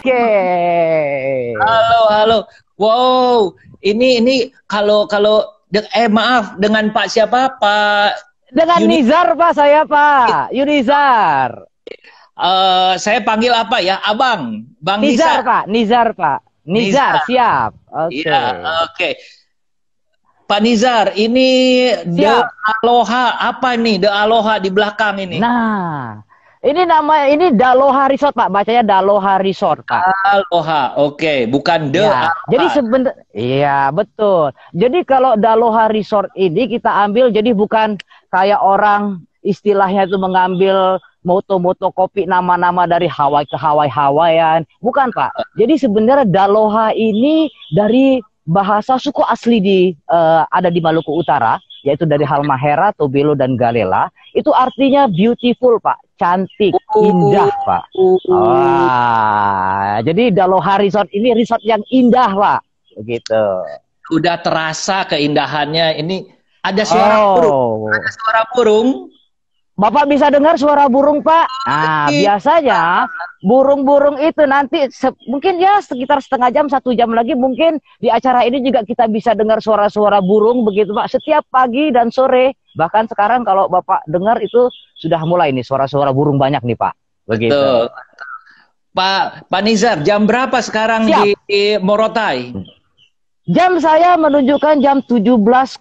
Oke. Halo, halo. Wow, ini maaf dengan Pak siapa? Pak Dengan Yuni. Nizar Pak, saya Pak. Yunizar. Saya panggil apa ya? Abang, Bang Nizar Nizar. Pak, Nizar Pak. Nizar, Nizar. siap. Oke. Iya, oke. Pak Nizar, ini The Siap. Aloha apa nih? The Aloha di belakang ini. Nah, ini Daloha Resort Pak, bacanya Daloha Resort Pak. Aloha, oke, bukan The Ya, jadi Aloha. sebenarnya, iya betul. Jadi kalau Daloha Resort ini kita ambil, jadi bukan kayak orang istilahnya itu mengambil moto-moto kopi nama-nama dari Hawaii ke Hawaiian, bukan Pak. Jadi sebenarnya Daloha ini dari bahasa suku asli ada di Maluku Utara, yaitu dari Halmahera, Tobelo dan Galela. Itu artinya beautiful Pak, cantik, indah Pak. Wah, jadi Daloha Resort ini resort yang indah, Pak. Begitu. Udah terasa keindahannya. Ini ada suara burung. Ada suara burung. Bapak bisa dengar suara burung, Pak? Nah, biasanya burung-burung itu nanti mungkin ya sekitar setengah jam, 1 jam lagi mungkin di acara ini juga kita bisa dengar suara-suara burung begitu, Pak. Setiap pagi dan sore. Bahkan sekarang kalau Bapak dengar itu sudah mulai nih suara-suara burung banyak nih, Pak. Begitu. Betul. Pak Nizar, jam berapa sekarang di Morotai? Jam saya menunjukkan jam 17.05.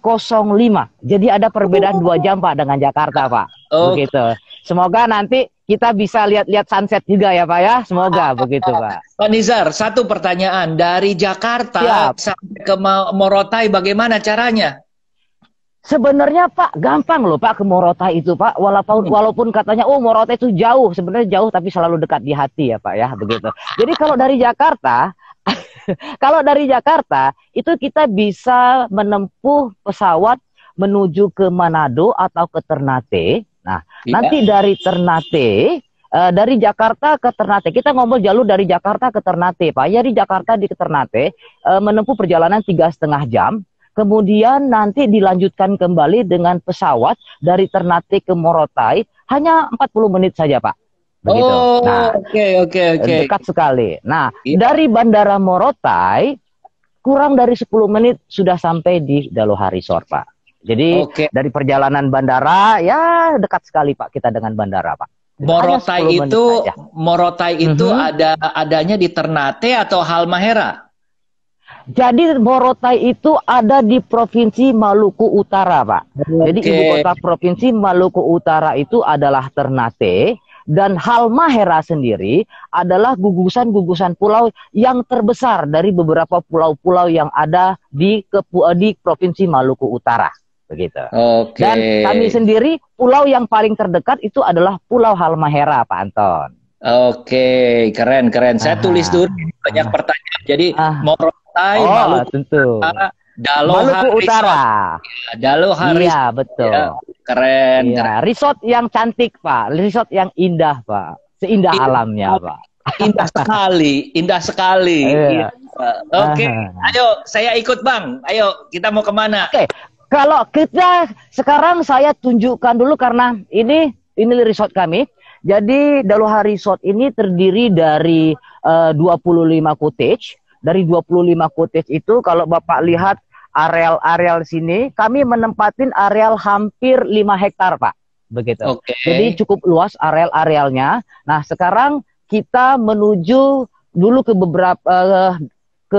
Jadi ada perbedaan 2 jam Pak dengan Jakarta Pak. Begitu. Semoga nanti kita bisa lihat-lihat sunset juga ya Pak ya. Semoga begitu Pak. Pak Nizar, satu pertanyaan. Dari Jakarta sampai ke Morotai bagaimana caranya? Sebenarnya Pak gampang loh Pak ke Morotai itu Pak. Walaupun katanya Morotai itu jauh. Sebenarnya jauh tapi selalu dekat di hati ya Pak ya. Begitu. Jadi kalau dari Jakarta itu kita bisa menempuh pesawat menuju ke Manado atau ke Ternate. Nah, nanti dari Ternate, dari Jakarta ke Ternate, kita ngomong jalur dari Jakarta ke Ternate, Pak. Ya di Jakarta di Ternate menempuh perjalanan 3,5 jam. Kemudian nanti dilanjutkan kembali dengan pesawat dari Ternate ke Morotai hanya 40 menit saja, Pak. Begitu. Nah, oke. Dekat sekali. Nah, dari Bandara Morotai kurang dari 10 menit sudah sampai di Daloha Resort, Pak. Jadi dari perjalanan bandara ya dekat sekali Pak kita dengan bandara, Pak. Morotai itu adanya di Ternate atau Halmahera? Jadi Morotai itu ada di Provinsi Maluku Utara, Pak. Jadi ibu kota Provinsi Maluku Utara itu adalah Ternate. Dan Halmahera sendiri adalah gugusan-gugusan pulau yang terbesar dari beberapa pulau-pulau yang ada di Provinsi Maluku Utara. Begitu. Dan kami sendiri, pulau yang paling terdekat itu adalah Pulau Halmahera, Pak Anton. Oke, keren. Saya tulis dulu banyak pertanyaan. Jadi Morotai, Maluku Utara, Maluku Utara. Daloha Resort. Iya, betul. Ya, keren. Resort yang cantik, Pak. Resort yang indah, Pak. Seindah alamnya, Pak. Indah sekali. Iya. Oke, ayo saya ikut Bang. Ayo, kita mau kemana? Oke, kalau kita sekarang saya tunjukkan dulu karena ini resort kami. Jadi Daloha Resort ini terdiri dari 25 cottage. Dari 25 cottage itu kalau Bapak lihat areal sini, kami menempatin areal hampir 5 hektar, Pak. Begitu. Jadi cukup luas arealnya. Nah, sekarang kita menuju dulu ke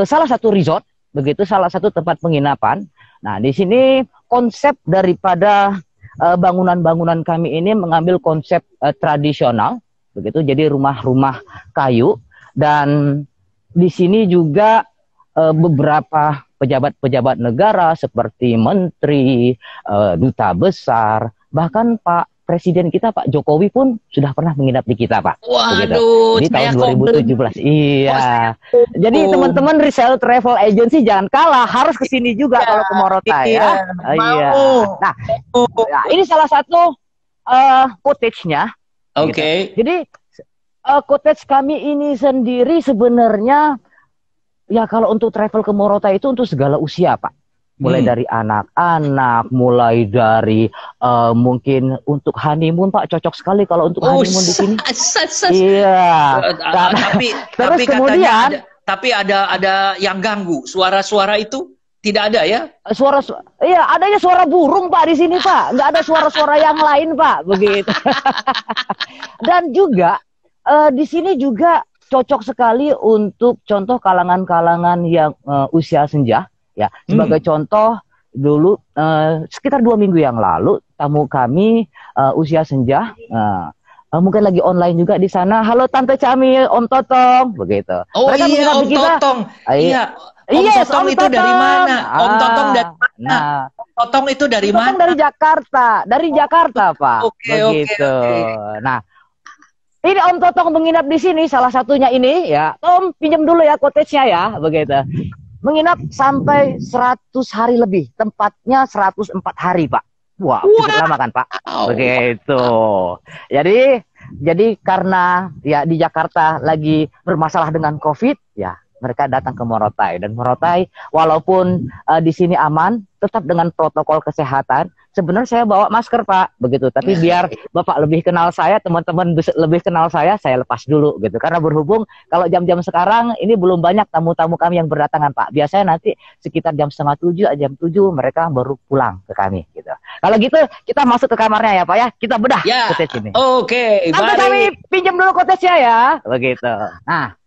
salah satu resort, begitu, salah satu tempat penginapan. Nah, di sini konsep daripada bangunan-bangunan kami ini mengambil konsep tradisional, begitu. Jadi rumah-rumah kayu dan di sini juga beberapa pejabat-pejabat negara seperti menteri, duta besar, bahkan Pak Presiden kita Pak Jokowi pun sudah pernah menginap di kita, Pak. Waduh, di tahun 2017. Iya. Jadi teman-teman resell travel agency jangan kalah, harus ke sini juga kalau ke Morotai ya. Iya. Nah, ini salah satu cottage-nya. Gitu. Jadi cottage kami ini sendiri sebenarnya ya kalau untuk travel ke Morotai itu untuk segala usia, Pak. mulai dari anak-anak, mulai dari mungkin untuk honeymoon Pak, cocok sekali kalau untuk honeymoon di sini. Iya. Tapi kemudian ada yang ganggu, suara-suara itu tidak ada ya? Iya, adanya suara burung Pak di sini Pak, nggak ada suara-suara yang lain Pak, begitu. Dan juga di sini juga cocok sekali untuk contoh kalangan-kalangan yang usia senja, ya. Sebagai contoh, dulu sekitar 2 minggu yang lalu tamu kami usia senja, mungkin lagi online juga di sana. Halo Tante Cami, Om Totong, begitu. Oh mereka iya Om Totong, iya. Om Totong itu dari mana? Om Totong dari mana? Om Totong itu dari mana? Dari Jakarta, Pak. Begitu. Nah, ini Om Totong menginap di sini, salah satunya ini ya. Om pinjam dulu ya cottage-nya ya, begitu. Menginap sampai 100 hari lebih, tempatnya 104 hari, Pak. Wah, cukup lama kan, Pak? Begitu. Jadi karena ya di Jakarta lagi bermasalah dengan COVID, ya mereka datang ke Morotai, dan Morotai walaupun di sini aman, tetap dengan protokol kesehatan. Sebenarnya saya bawa masker Pak, begitu. Tapi biar Bapak lebih kenal saya, teman-teman lebih kenal saya lepas dulu gitu. Karena berhubung kalau jam-jam sekarang ini belum banyak tamu-tamu kami yang berdatangan Pak. Biasanya nanti sekitar jam 6:30, jam 7 mereka baru pulang ke kami gitu. Kalau gitu kita masuk ke kamarnya ya Pak ya. Kita bedah cottage ini. Oke, Nanti kami pinjam dulu cottage-nya ya, begitu. Nah,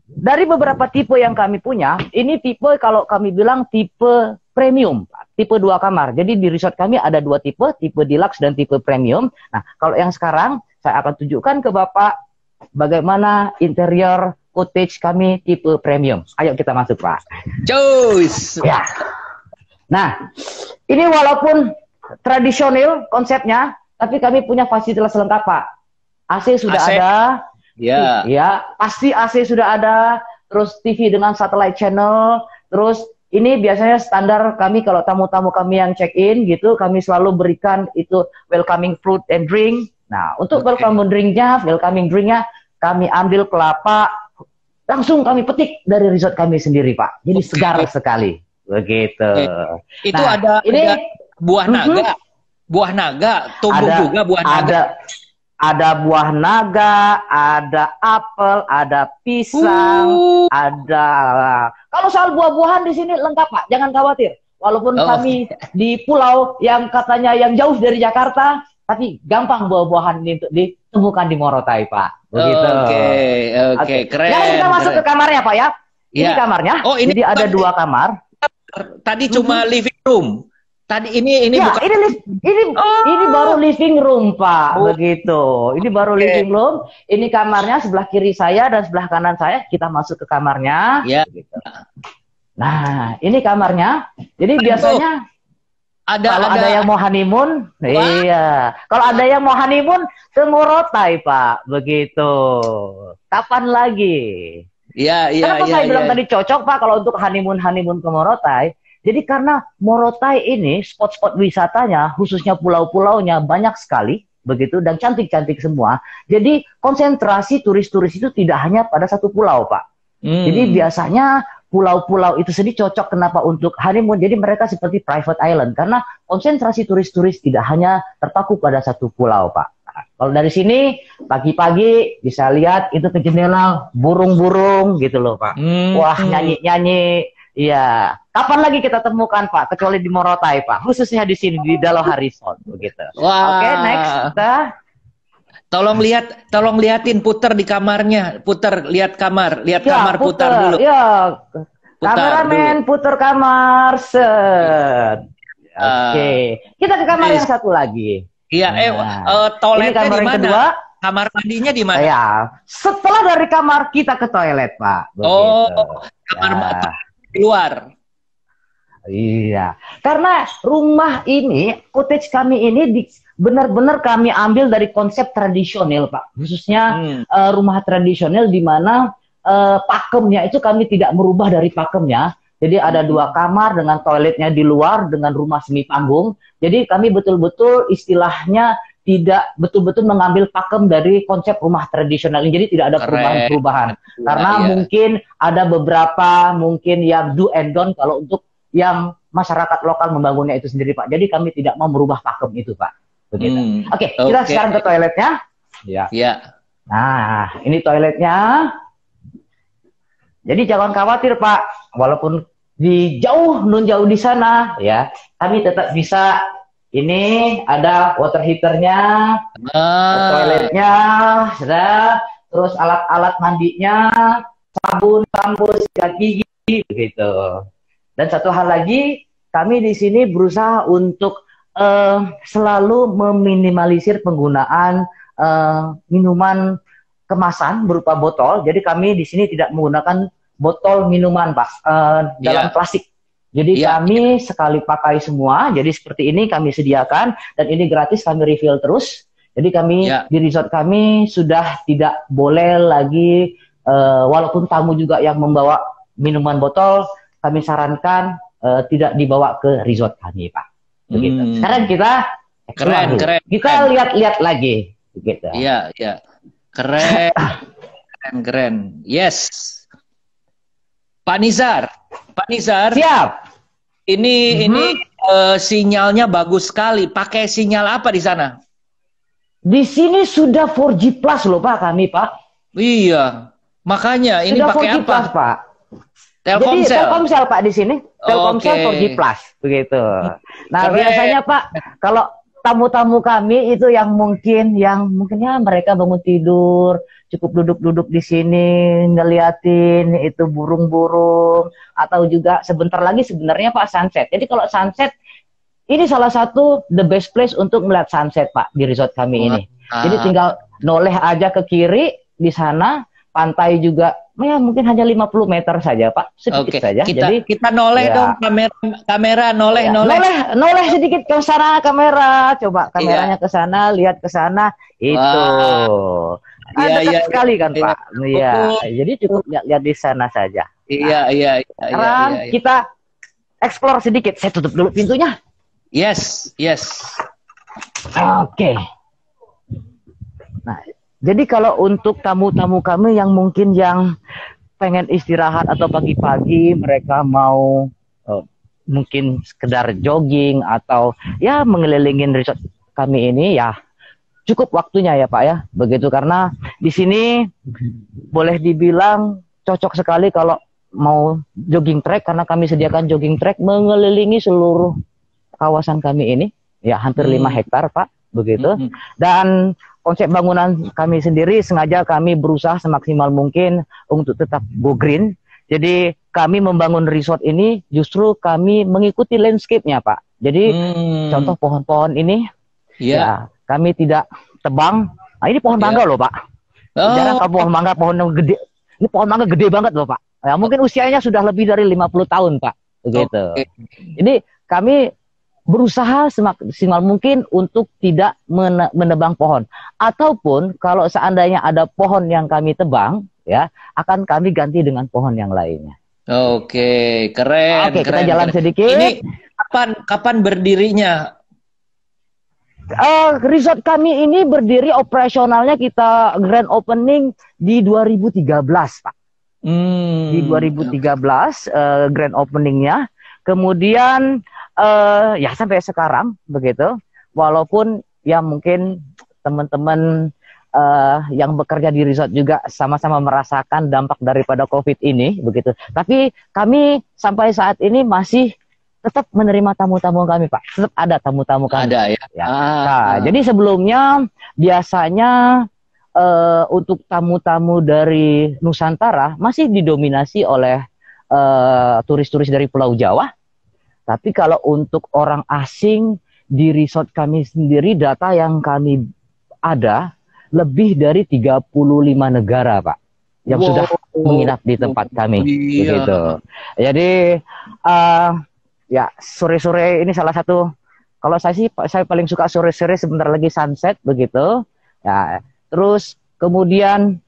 dari beberapa tipe yang kami punya, ini tipe kalau kami bilang tipe premium, tipe 2 kamar. Jadi di resort kami ada 2 tipe deluxe dan tipe premium. Nah, kalau yang sekarang saya akan tunjukkan ke Bapak bagaimana interior cottage kami tipe premium. Ayo kita masuk Pak. Joss. Ya. Nah, ini walaupun tradisional konsepnya, tapi kami punya fasilitas lengkap Pak. AC sudah ada. Ya. Ya, pasti AC sudah ada, terus TV dengan satellite channel, terus ini biasanya standar kami kalau tamu-tamu kami yang check-in gitu, kami selalu berikan itu welcoming fruit and drink. Nah, untuk welcoming drinknya kami ambil kelapa, langsung kami petik dari resort kami sendiri Pak. Jadi segar sekali, begitu. Itu nah, ada buah naga, buah naga, tumbuh juga buah naga. Ada buah naga, ada apel, ada pisang, ada. Kalau soal buah-buahan di sini lengkap Pak, jangan khawatir. Walaupun kami di pulau yang katanya yang jauh dari Jakarta, tapi gampang buah-buahan ini untuk ditemukan di Morotai Pak. Begitu. Oke, keren. Sekarang kita masuk ke kamarnya Pak ya. Ini kamarnya. Oh, ini jadi ada 2 kamar. Tadi cuma living room. Tadi ini ya, bukan ini baru living room Pak, begitu. Ini baru living room. Ini kamarnya sebelah kiri saya dan sebelah kanan saya. Kita masuk ke kamarnya. Ya. Begitu. Nah, ini kamarnya. Jadi biasanya kalau ada yang mau honeymoon, iya. Kalau ada yang mau honeymoon ke Morotai Pak, begitu. Kapan lagi? Iya. Kenapa saya bilang tadi cocok Pak kalau untuk honeymoon ke Morotai? Jadi karena Morotai ini spot-spot wisatanya, khususnya pulau-pulaunya banyak sekali, begitu, dan cantik-cantik semua. Jadi konsentrasi turis-turis itu tidak hanya pada satu pulau, Pak. Jadi biasanya pulau-pulau itu sendiri cocok kenapa untuk honeymoon. Jadi mereka seperti private island karena konsentrasi turis-turis tidak hanya terpaku pada satu pulau, Pak. Nah, kalau dari sini pagi-pagi bisa lihat itu ke jendela burung-burung gitu loh, Pak. Wah, nyanyi-nyanyi. Iya, kapan lagi kita temukan Pak? Kecuali di Morotai Pak, khususnya di sini di Daloha Resort begitu. Oke, next kita. Tolong liatin, puter di kamarnya, lihat kamar putar dulu. Ya, kameramen putar kamar set. Oke, kita ke kamar yang satu lagi. Iya, toiletnya di mana? Kedua. Kamar mandinya di mana? Ya, setelah dari kamar kita ke toilet Pak. Begitu. Kamar di luar. Iya, karena rumah ini, cottage kami ini benar-benar kami ambil dari konsep tradisional, Pak. Khususnya rumah tradisional di mana pakemnya itu kami tidak merubah dari pakemnya. Jadi ada 2 kamar dengan toiletnya di luar dengan rumah semi panggung. Jadi kami betul-betul istilahnya tidak betul-betul mengambil pakem dari konsep rumah tradisional ini. Jadi tidak ada perubahan-perubahan. Karena mungkin ada beberapa mungkin yang do and don't kalau untuk yang masyarakat lokal membangunnya itu sendiri, Pak. Jadi kami tidak mau merubah pakem itu, Pak. Begitu. Oke, kita sekarang ke toiletnya. Ya. Ya. Nah, ini toiletnya. Jadi jangan khawatir, Pak. Walaupun nun jauh di sana, ya, kami tetap bisa. Ini ada water heaternya, toiletnya, sudah. Terus alat-alat mandinya, sabun, sikat gigi, begitu. Dan satu hal lagi, kami di sini berusaha untuk selalu meminimalisir penggunaan minuman kemasan berupa botol. Jadi kami di sini tidak menggunakan botol minuman, Pak, dalam plastik. Jadi kami sekali pakai semua. Jadi seperti ini kami sediakan dan ini gratis, kami refill terus. Jadi kami di resort kami sudah tidak boleh lagi, walaupun tamu juga yang membawa minuman botol, kami sarankan tidak dibawa ke resort kami, Pak. Begitu. Sekarang kita keren. Kita lihat-lihat lagi. Begitu. Iya, iya. Keren. Keren. Yes. Pak Nizar. Siap. Ini sinyalnya bagus sekali. Pakai sinyal apa di sana? Di sini sudah 4G plus loh, Pak, kami, Pak. Iya. Makanya ini sudah pakai 4G apa? Plus, Pak. Telkomsel. Jadi Telkomsel, Pak, di sini. Telkomsel 4G plus, begitu. Nah, biasanya, Pak, kalau tamu-tamu kami itu yang mungkin ya mereka bangun tidur, cukup duduk-duduk di sini ngeliatin itu burung-burung, atau juga sebentar lagi sebenarnya, Pak, sunset. Jadi kalau sunset ini salah satu the best place untuk melihat sunset, Pak, di resort kami ini. Jadi tinggal noleh aja ke kiri di sana, pantai juga ya mungkin hanya 50 meter saja, Pak, sedikit saja. Jadi kita noleh dong, kamera noleh sedikit ke sana, kamera, coba kameranya ke sana, lihat ke sana, itu dekat sekali kan, Pak. Iya, jadi cukup lihat di sana saja. Iya. Sekarang kita explore sedikit. Saya tutup dulu pintunya. Yes. Oke. Nah, jadi kalau untuk tamu-tamu kami yang mungkin yang pengen istirahat atau pagi-pagi mereka mau mungkin sekedar jogging atau ya mengelilingin resort kami ini, ya cukup waktunya ya, Pak, ya. Begitu, karena di sini boleh dibilang cocok sekali kalau mau jogging track, karena kami sediakan jogging track mengelilingi seluruh kawasan kami ini, ya hampir 5 hektar, Pak, begitu. Dan konsep bangunan kami sendiri sengaja kami berusaha semaksimal mungkin untuk tetap go green. Jadi kami membangun resort ini justru kami mengikuti landscape-nya, Pak. Jadi contoh pohon-pohon ini, ya kami tidak tebang. Nah, ini pohon mangga loh, Pak. Jarang kalau pohon mangga, pohon yang gede. Ini pohon mangga gede banget loh, Pak. Ya, mungkin usianya sudah lebih dari 50 tahun, Pak. Begitu. Jadi kami berusaha semaksimal mungkin untuk tidak menebang pohon. Ataupun kalau seandainya ada pohon yang kami tebang, ya akan kami ganti dengan pohon yang lainnya. Oke, keren. Oke, kita jalan sedikit. Ini kapan berdirinya? Resort kami ini berdiri operasionalnya kita grand opening di 2013, Pak. Di 2013 grand openingnya. Kemudian ya sampai sekarang begitu. Walaupun ya mungkin teman-teman yang bekerja di resort juga sama-sama merasakan dampak daripada COVID ini begitu. Tapi kami sampai saat ini masih tetap menerima tamu-tamu kami, Pak. Tetap ada tamu-tamu kami. Ada ya. Nah, jadi sebelumnya biasanya untuk tamu-tamu dari Nusantara masih didominasi oleh turis-turis dari Pulau Jawa. Tapi kalau untuk orang asing di resort kami sendiri, data yang kami ada lebih dari 35 negara, Pak, yang sudah menginap di tempat kami. Begitu. Jadi ya sore-sore ini salah satu, kalau saya paling suka sore-sore sebentar lagi sunset begitu. Ya, terus kemudian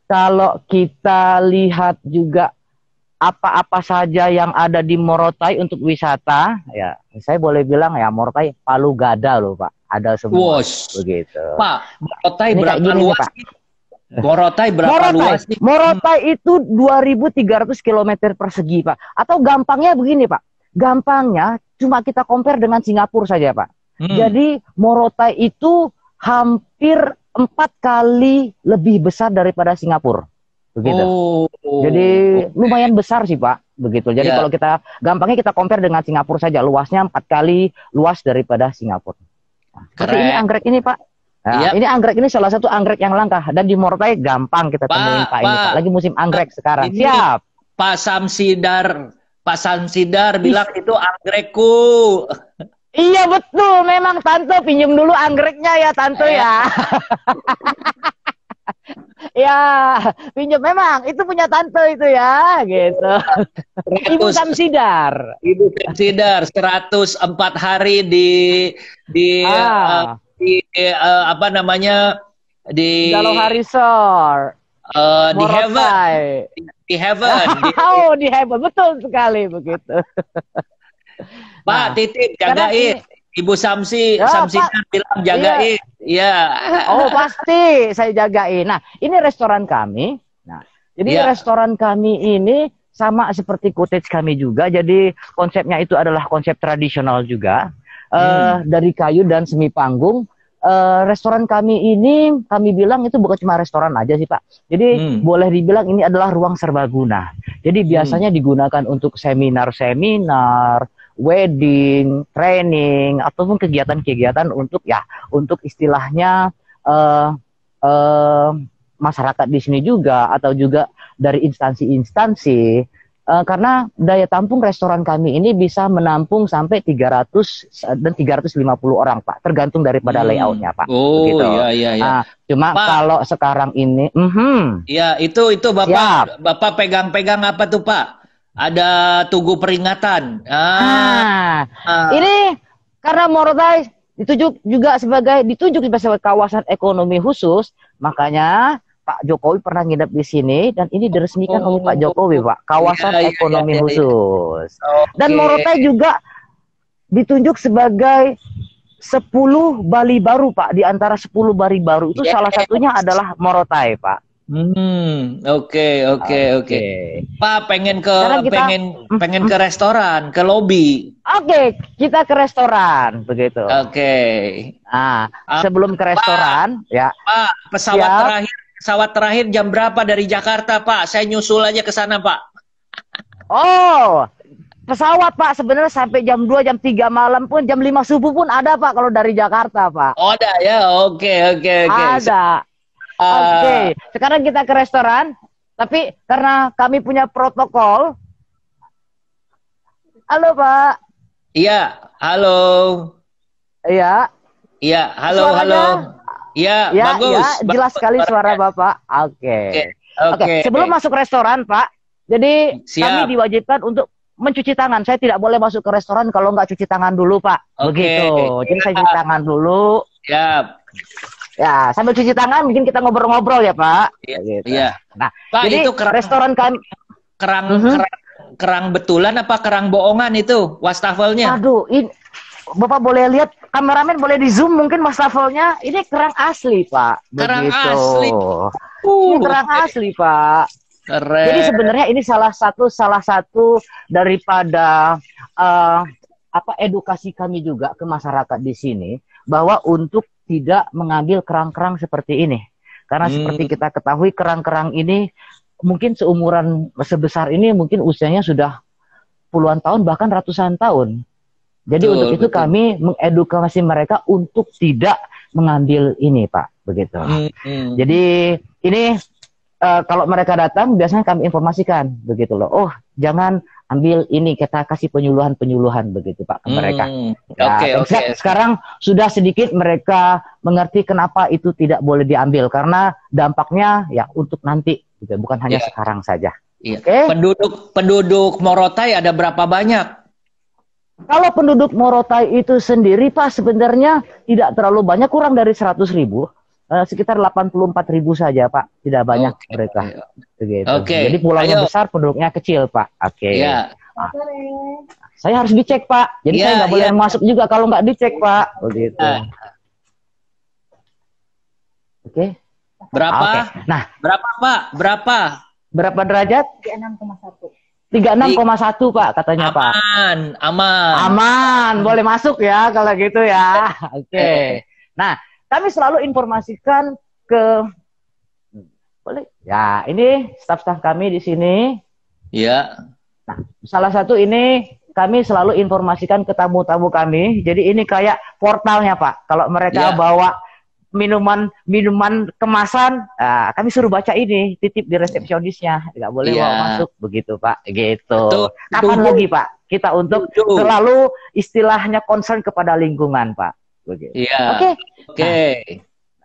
kalau kita lihat juga apa-apa saja yang ada di Morotai untuk wisata, ya saya boleh bilang ya Morotai Palu Gada loh, Pak, ada semua. Begitu. Pak, Morotai berapa luas? Morotai berapa luas? Morotai itu 2.300 km persegi, Pak. Atau gampangnya begini, Pak, gampangnya cuma kita compare dengan Singapura saja, Pak. Jadi Morotai itu hampir 4 kali lebih besar daripada Singapura. Begitu. Jadi lumayan besar sih, Pak. Begitu. Jadi kalau kita gampangnya kita compare dengan Singapura saja, luasnya 4 kali luas daripada Singapura. Nah, seperti ini anggrek ini, Pak. Nah, ini anggrek ini salah satu anggrek yang langka dan di Morotai gampang kita temuin Pak ini, Pak. Lagi musim anggrek sekarang. Ini, siap. Pak Samsidar bilang itu anggrekku. Iya betul, memang Tante pinjam dulu anggreknya ya Tante ya. Ya, pinjam memang itu punya Tante itu ya, gitu. Ibu Samsidar. Ibu Samsidar 104 hari di apa namanya di Aloha Resort. Di heaven. Di heaven. Oh, di heaven. Betul sekali begitu. Pak, titip jagain. Ibu Samsidar bilang jagain. Iya. Oh, pasti saya jagain. Nah, ini restoran kami. Nah, jadi restoran kami ini sama seperti cottage kami juga. Jadi konsepnya itu adalah konsep tradisional juga. Dari kayu dan semi panggung. Restoran kami ini kami bilang itu bukan cuma restoran aja sih, Pak. Jadi boleh dibilang ini adalah ruang serbaguna. Jadi biasanya digunakan untuk seminar-seminar, wedding, training, ataupun kegiatan-kegiatan untuk untuk istilahnya masyarakat di sini juga, atau juga dari instansi-instansi. Karena daya tampung restoran kami ini bisa menampung sampai 300 dan 350 orang, Pak. Tergantung daripada layoutnya, Pak. Oh, begitu. Iya. Nah, cuma Pak, kalau sekarang ini, ya itu Bapak pegang-pegang apa tuh, Pak? Ada tugu peringatan. Ini karena Morotai ditunjuk sebagai kawasan ekonomi khusus, makanya Pak Jokowi pernah nginep di sini dan ini diresmikan oleh Pak Jokowi, Pak, kawasan ekonomi khusus. Dan Morotai juga ditunjuk sebagai 10 Bali baru, Pak. Di antara 10 Bali baru itu salah satunya adalah Morotai, Pak. Oke. Pak pengen ke restoran, ke lobi. Oke, kita ke restoran, begitu. Oke. Nah, sebelum ke restoran, Pak, pesawat terakhir jam berapa dari Jakarta, Pak? Saya nyusul aja ke sana, Pak. Oh, pesawat, Pak, sebenarnya sampai jam 2, jam 3 malam pun, jam 5 subuh pun ada, Pak, kalau dari Jakarta, Pak. Oh, ada ya? Oke. Ada. Oke, sekarang kita ke restoran, tapi karena kami punya protokol. Halo, Pak. Iya, halo. Iya. Iya, halo. Ya, bagus. Jelas sekali suara Bapak. Oke. Sebelum masuk restoran, Pak, jadi kami diwajibkan untuk mencuci tangan. Saya tidak boleh masuk ke restoran kalau nggak cuci tangan dulu, Pak. Begitu. Jadi saya cuci tangan dulu. Ya, sambil cuci tangan mungkin kita ngobrol-ngobrol ya, Pak. Iya. Nah, Pak, jadi itu restoran kami kerang betulan apa kerang bohongan itu wastafelnya? Aduh, ini Bapak boleh lihat, kameramen boleh di zoom mungkin wastafelnya. Ini kerang asli, Pak. Kerang asli. Ini kerang asli, Pak. Keren. Jadi sebenarnya ini salah satu daripada edukasi kami juga ke masyarakat di sini, bahwa untuk tidak mengambil kerang-kerang seperti ini. Karena seperti kita ketahui, kerang-kerang ini mungkin seumuran sebesar ini mungkin usianya sudah puluhan tahun bahkan ratusan tahun. Jadi untuk itu kami mengedukasi mereka untuk tidak mengambil ini, Pak, begitu. Jadi ini kalau mereka datang biasanya kami informasikan begitu loh. Oh, jangan ambil ini, kita kasih penyuluhan begitu, Pak, ke mereka. Sekarang sudah sedikit mereka mengerti kenapa itu tidak boleh diambil, karena dampaknya ya untuk nanti, gitu, bukan hanya sekarang saja. Penduduk Morotai ada berapa banyak? Kalau penduduk Morotai itu sendiri, Pak, sebenarnya tidak terlalu banyak, kurang dari 100.000. Sekitar 84.000 saja, Pak. Tidak banyak mereka. Begitu. Jadi pulaunya besar, penduduknya kecil, Pak. Saya harus dicek, Pak. Jadi saya nggak boleh masuk juga kalau nggak dicek, Pak. Begitu. Berapa? Nah, berapa, Pak? Berapa derajat? 6,1. 36,1 Pak katanya Pak. Aman, boleh masuk ya kalau gitu ya. Oke. Nah, kami selalu informasikan ke, boleh ya, ini staf-staf kami di sini. Iya. Nah, salah satu ini kami selalu informasikan ke tamu-tamu kami. Jadi ini kayak portalnya Pak. Kalau mereka bawa minuman kemasan, kami suruh baca ini, titip di resepsionisnya, nggak boleh bawa masuk, begitu Pak, gitu. Kapan lagi Pak kita untuk selalu istilahnya concern kepada lingkungan Pak, begitu. Oke.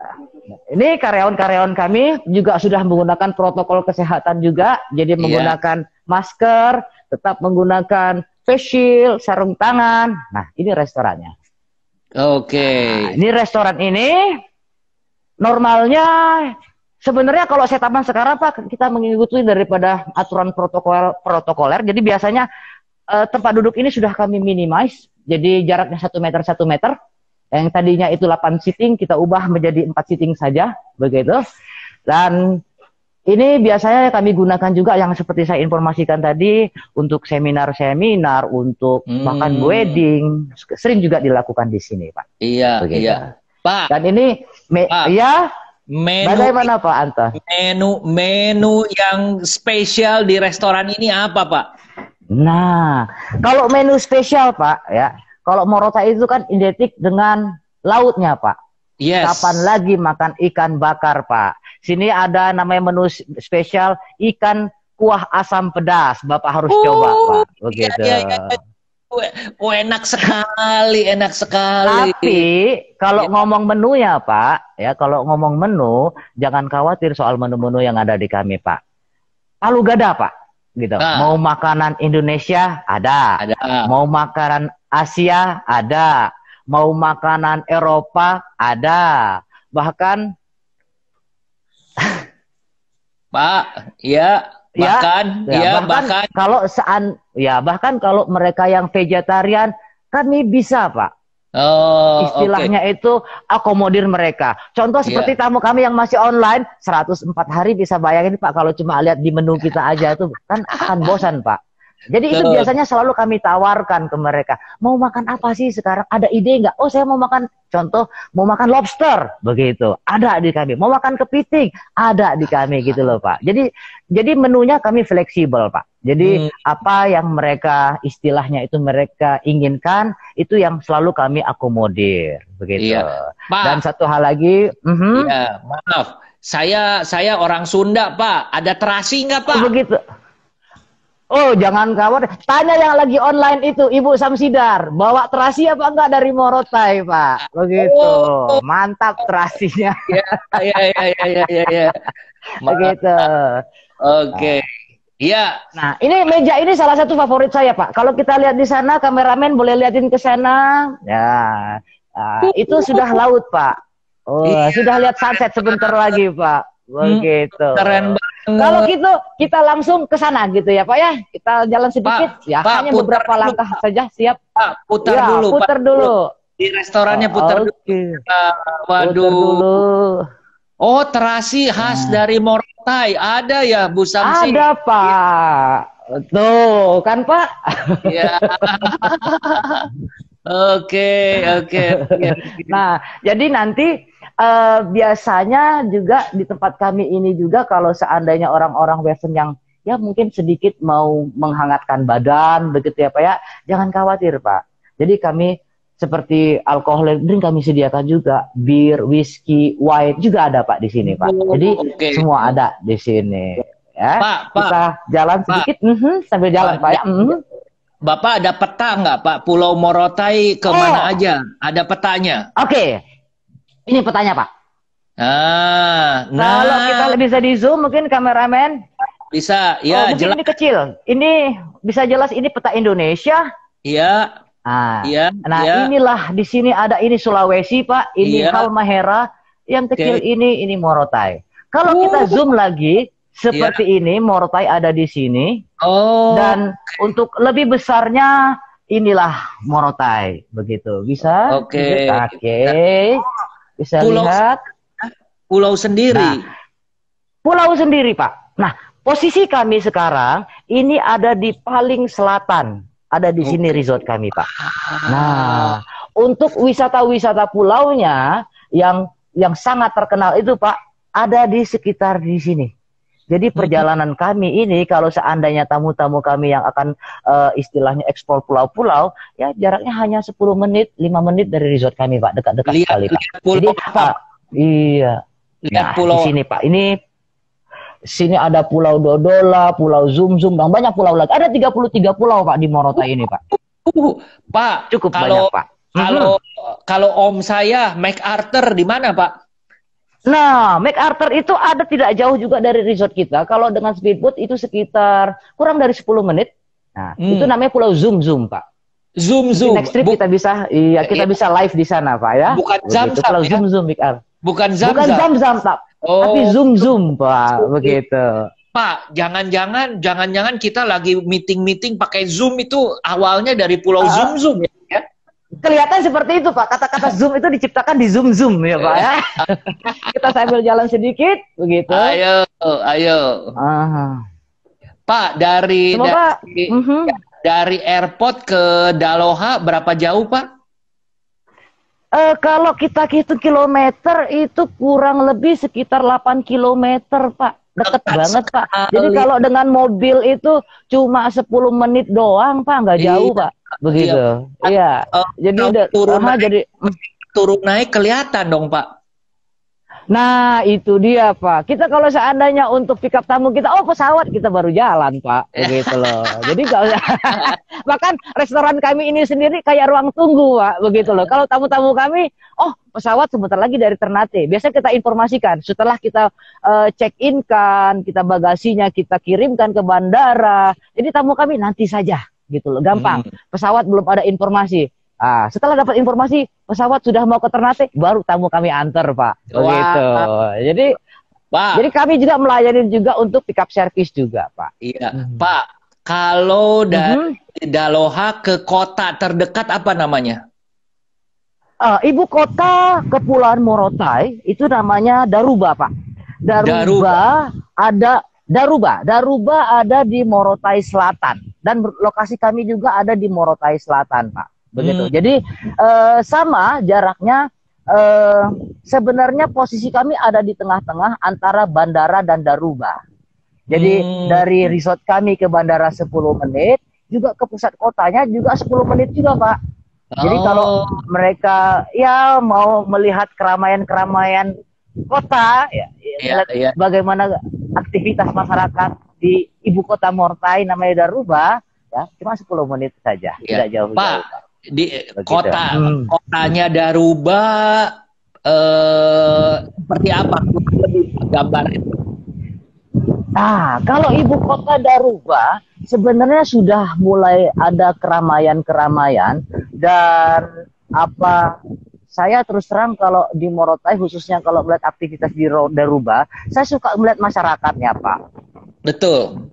Nah, ini karyawan-karyawan kami juga sudah menggunakan protokol kesehatan juga, jadi menggunakan masker, tetap menggunakan face shield, sarung tangan. Nah, ini restorannya. Nah, ini restoran ini normalnya sebenarnya kalau setaman sekarang Pak, kita mengikuti daripada aturan protokoler. Jadi biasanya tempat duduk ini sudah kami minimize. Jadi jaraknya 1 meter 1 meter. Yang tadinya itu 8 seating kita ubah menjadi 4 seating saja, begitu. Dan ini biasanya kami gunakan juga yang seperti saya informasikan tadi untuk seminar-seminar, untuk bahkan wedding, sering juga dilakukan di sini Pak. Iya, begitu. Iya. Pak. Dan ini bagaimana Pak Anton? Menu yang spesial di restoran ini apa Pak? Nah, kalau menu spesial Pak ya, kalau Morotai itu kan identik dengan lautnya Pak. Yes. Kapan lagi makan ikan bakar Pak? Sini ada namanya menu spesial ikan kuah asam pedas. Bapak harus coba Pak. Begitu. Enak sekali, enak sekali. Tapi kalau ngomong menu ya Pak, ya kalau ngomong menu jangan khawatir soal menu-menu yang ada di kami Pak. Palu gada Pak, gitu. Mau makanan Indonesia ada. Mau makanan Asia ada. Mau makanan Eropa ada. Bahkan Pak, ya. Bahkan bahkan kalau mereka yang vegetarian kami bisa Pak. Istilahnya itu akomodir mereka. Contoh seperti tamu kami yang masih online 104 hari, bisa bayangin Pak kalau cuma lihat di menu kita aja itu kan akan bosan Pak. Jadi itu biasanya selalu kami tawarkan ke mereka. Mau makan apa sih sekarang? Ada ide nggak? Oh saya mau makan, contoh mau makan lobster, begitu. Ada di kami. Mau makan kepiting, ada di kami gitu loh Pak. Jadi menunya kami fleksibel Pak. Jadi apa yang mereka istilahnya itu mereka inginkan, itu yang selalu kami akomodir, begitu. Pak. Dan satu hal lagi, maaf, saya orang Sunda Pak. Ada terasi nggak Pak? Begitu. Oh, jangan khawatir. Tanya yang lagi online itu, Ibu Samsidar. Bawa terasi apa enggak dari Morotai, Pak? Begitu. Mantap terasinya. Iya. Begitu. Oke. Iya. Nah, ini meja ini salah satu favorit saya, Pak. Kalau kita lihat di sana, kameramen boleh liatin ke sana. Ya. Itu sudah laut, Pak. Oh, sudah lihat sunset sebentar lagi, Pak. Begitu. Keren banget. Kalau gitu kita langsung ke sana gitu ya Pak ya. Kita jalan sedikit ya, hanya beberapa langkah saja. Siap. Pak, putar dulu. Di restorannya putar dulu. Waduh. Putar dulu. Oh, terasi khas dari Morotai. Ada ya Bu Samsi? Ada Pak. Tuh kan Pak. Iya. Oke. Nah, jadi nanti biasanya juga di tempat kami ini juga kalau seandainya orang-orang Western yang ya mungkin sedikit mau menghangatkan badan begitu ya Pak ya, jangan khawatir Pak. Jadi kami seperti alkohol drink kami sediakan juga, bir, whisky, wine juga ada Pak di sini Pak. Jadi semua ada di sini. Ya, kita jalan sedikit sambil jalan Pak ya. Bapak ada peta nggak Pak? Pulau Morotai kemana aja? Ada petanya? Oke. Ini petanya Pak. Kalau kita bisa di zoom mungkin kameramen. Bisa, ya mungkin jelas. Ini kecil. Ini bisa jelas ini peta Indonesia. Iya. Inilah di sini ada ini Sulawesi Pak. Ini Halmahera. Yang kecil ini Morotai. Kalau kita zoom lagi seperti ini, Morotai ada di sini. Dan untuk lebih besarnya inilah Morotai. Begitu. Bisa? Oke. Bisa lihat pulau sendiri. Pulau sendiri Pak. Nah, posisi kami sekarang ini ada di paling selatan. Ada di sini resort kami, Pak. Nah, untuk wisata-wisata pulaunya yang sangat terkenal itu, Pak, ada di sekitar di sini. Jadi perjalanan kami ini kalau seandainya tamu-tamu kami yang akan istilahnya eksplor pulau-pulau, ya jaraknya hanya 10 menit, 5 menit dari resort kami, Pak. Dekat-dekat sekali, Pak. Jadi, Pak, iya. Nah, di sini, Pak. Sini ada Pulau Dodola, Pulau Zum Zum, dan banyak pulau lagi. Ada 33 pulau, Pak, di Morotai ini, Pak. Pak, cukup banyak, Pak. Kalau om saya MacArthur di mana, Pak? Nah, MacArthur itu ada tidak jauh juga dari resort kita. Kalau dengan speedboat itu sekitar kurang dari 10 menit. Nah, itu namanya Pulau Zum Zum, Pak. Zum Zum. Next trip kita bisa bisa live di sana, Pak, ya. Bukan Zam-Zam, Pulau ya? Zum Zum, MacArthur. Bukan Zam-Zam. Bukan Zam-Zam, Pak. Tapi Zum Zum, Pak, begitu. Pak, jangan-jangan kita lagi meeting pakai Zoom itu awalnya dari Pulau Zum Zum, ya? Kelihatan seperti itu, Pak. Kata-kata Zoom itu diciptakan di Zum Zum, ya, Pak, ya. Kita sambil jalan sedikit, begitu. Ayo. Pak, dari airport ke Daloha berapa jauh, Pak? Kalau kita hitung kilometer itu kurang lebih sekitar 8 kilometer, Pak. Dekat banget, Pak. Jadi kalau dengan mobil itu cuma 10 menit doang, Pak. Nggak jauh, Pak. Begitu. Iya. Jadi turun naik kelihatan dong, Pak. Nah, itu dia, Pak. Kita kalau seandainya untuk pick up tamu kita, pesawat kita baru jalan, Pak. Begitu loh. Jadi kalau bahkan restoran kami ini sendiri kayak ruang tunggu, Pak. Begitu loh. Kalau tamu-tamu kami, pesawat sebentar lagi dari Ternate. Biasanya kita informasikan setelah kita check-in kan, kita bagasinya kita kirimkan ke bandara. Jadi tamu kami nanti saja, gitu loh. Gampang. Pesawat belum ada informasi. Setelah dapat informasi pesawat sudah mau ke Ternate, baru tamu kami antar, Pak. Begitu. Jadi, Pak, jadi kami juga melayani juga untuk pick up service juga, Pak. Iya, Pak. Kalau dari Daloha ke kota terdekat apa namanya? Ibu kota Kepulauan Morotai itu namanya Daruba, Pak. Daruba ada di Morotai Selatan dan lokasi kami juga ada di Morotai Selatan, Pak. Begitu. Jadi sama jaraknya, sebenarnya posisi kami ada di tengah-tengah antara bandara dan Daruba. Jadi dari resort kami ke bandara 10 menit, juga ke pusat kotanya juga 10 menit juga, Pak. Jadi kalau mereka mau melihat keramaian-keramaian kota, bagaimana aktivitas masyarakat di ibu kota Morotai namanya Daruba, ya cuma 10 menit saja, tidak jauh-jauh, Pak. Di kotanya Daruba seperti apa gambarnya? Kalau ibu kota Daruba sebenarnya sudah mulai ada keramaian-keramaian dan saya terus terang kalau di Morotai khususnya kalau melihat aktivitas di Daruba, saya suka melihat masyarakatnya, Pak. Betul.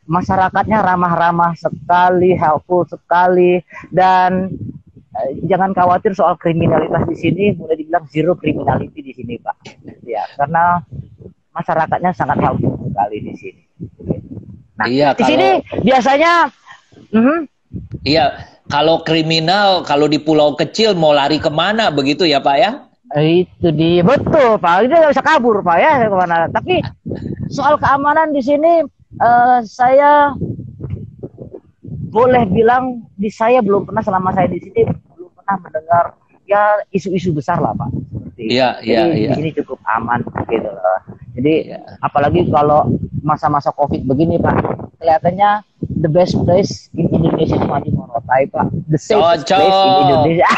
Masyarakatnya ramah-ramah sekali, helpful sekali, dan jangan khawatir soal kriminalitas di sini. Boleh dibilang zero criminality di sini, Pak. Ya, karena masyarakatnya sangat helpful sekali di sini. Nah, di sini biasanya, kalau kriminal, kalau di pulau kecil mau lari kemana begitu ya, Pak, ya? Itu dia, betul, Pak. Dia nggak bisa kabur, Pak, ya, kemana. Tapi soal keamanan di sini, saya boleh bilang saya belum pernah selama saya di sini belum pernah mendengar isu-isu besar lah, Pak. Di sini cukup aman gitu loh. Jadi apalagi kalau masa-masa COVID begini, Pak, kelihatannya the best place in Indonesia cuma di Morotai, Pak. The safest place in Indonesia.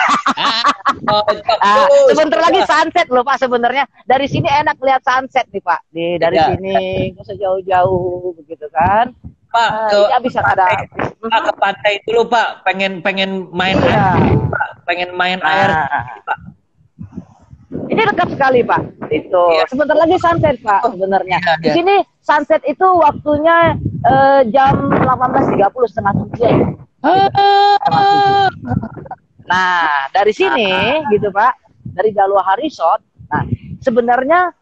Sebentar lagi sunset loh, Pak, sebenarnya. Dari sini enak lihat sunset nih, Pak. Dari sini nggak usah jauh-jauh begitu kan. Pak, bisa ada ke pantai dulu, Pak. Pengen main air, Pak. Pengen main air, Pak. Ini dekat sekali, Pak. Itu sebentar lagi sunset, Pak, sebenarnya. Di sini sunset itu waktunya jam 18.30, setengah 7. Nah, dari sini gitu, Pak, dari Daloha Resort. Nah, sebenarnya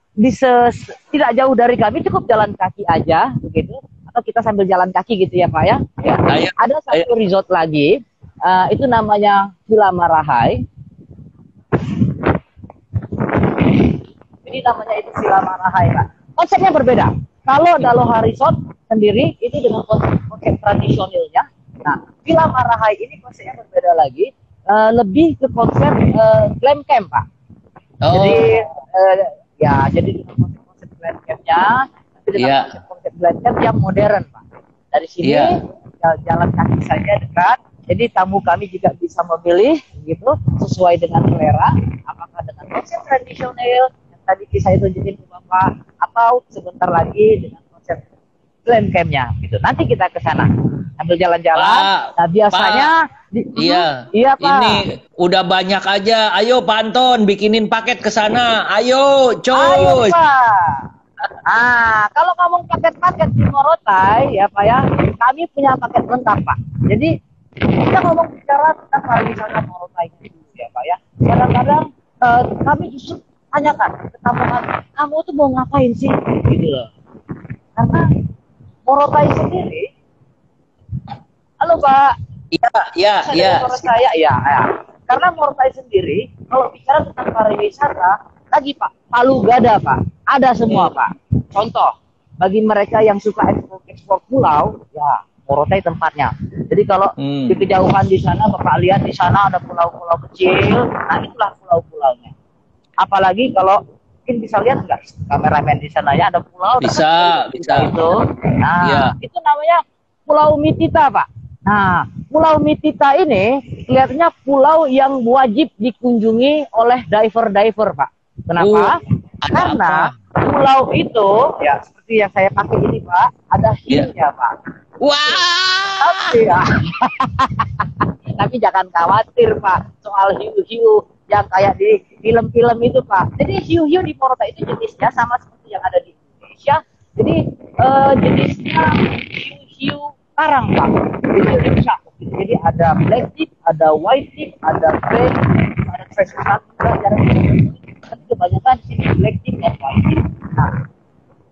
tidak jauh dari kami, cukup jalan kaki aja begitu. atau kita sambil jalan kaki gitu ya Pak ya. Ya. Ada satu resort lagi, itu namanya Villa Marahai. Ini namanya itu Villa Marahai Pak. Konsepnya berbeda. Kalau Daloha Resort sendiri itu dengan konsep tradisionalnya. Nah, Villa Marahai ini konsepnya berbeda lagi, lebih ke konsep glam camp Pak. Jadi jadi dengan konsep glam campnya, tapi dengan konsep glam camp yang modern Pak. Dari sini jalan kaki saja dekat. Jadi tamu kami juga bisa memilih gitu sesuai dengan selera, apakah dengan konsep tradisional yang tadi saya tunjukin ke Bapak, atau sebentar lagi dengan konsep glam campnya gitu. Nanti kita ke sana sambil jalan-jalan. Nah biasanya iya Pak. Ini udah banyak aja. Ayo Pak Anton bikinin paket ke sana. Ayo, coy. Ayo Pak. Kalau ngomong paket-paket di Morotai ya Pak ya, kami punya paket lengkap Pak. Jadi kita ngomong bicara tentang pariwisata Morotai dulu ya Pak ya. Kadang-kadang kami justru tanyakan ke tamu kami, kamu tuh mau ngapain sih? Gitu loh. Karena Morotai sendiri, halo Pak. Iya. Saya ya. Karena Morotai sendiri, kalau bicara tentang pariwisata, lagi Pak, Palu Gada Pak, ada semua Pak. Contoh, bagi mereka yang suka ekspor pulau, ya Morotai tempatnya. Jadi kalau di kejauhan di sana, Bapak lihat di sana ada pulau-pulau kecil, nah itulah pulau-pulaunya. Apalagi kalau mungkin bisa lihat nggak kameramen di sana ya, ada pulau. Bisa. Itu. Nah, itu namanya Pulau Mitita Pak. Nah, Pulau Mitita ini kelihatannya pulau yang wajib dikunjungi oleh diver-diver Pak. Kenapa? Karena pulau itu ya seperti yang saya pakai ini Pak, ada hiunya Pak. Tapi jangan khawatir Pak soal hiu-hiu yang kayak di film-film itu Pak. Jadi hiu-hiu di Morotai itu jenisnya sama seperti yang ada di Indonesia. Jadi jenisnya hiu-hiu karang Pak. Jadi ada black tip, ada white tip, ada grey, ada treasure juga. Tapi kebanyakan di sini black tip dan white tip. Nah,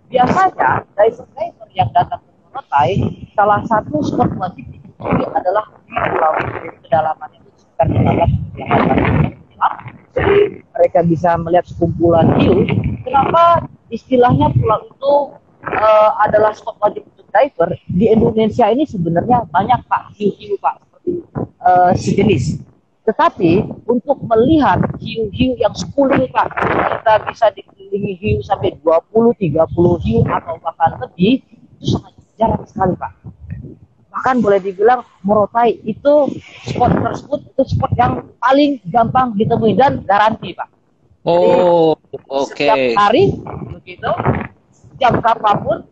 biasanya diver-diver yang datang ke Morotai, salah satu spot wajib dikunjungi adalah di pulau ini. Kedalaman itu sekitar 15 jadi mereka bisa melihat sekumpulan hiu. Kenapa istilahnya pulau itu adalah spot wajib untuk diver? Di Indonesia ini sebenarnya banyak Pak hiu-hiu Pak seperti sejenis. Tetapi untuk melihat hiu-hiu yang sepuluh Pak, kita bisa dikelilingi hiu sampai 20-30 hiu atau bahkan lebih, itu sangat jarang sekali Pak. Bahkan boleh dibilang Morotai itu spot tersebut itu spot yang paling gampang ditemui dan garansi Pak. Setiap hari begitu, jam kapanpun,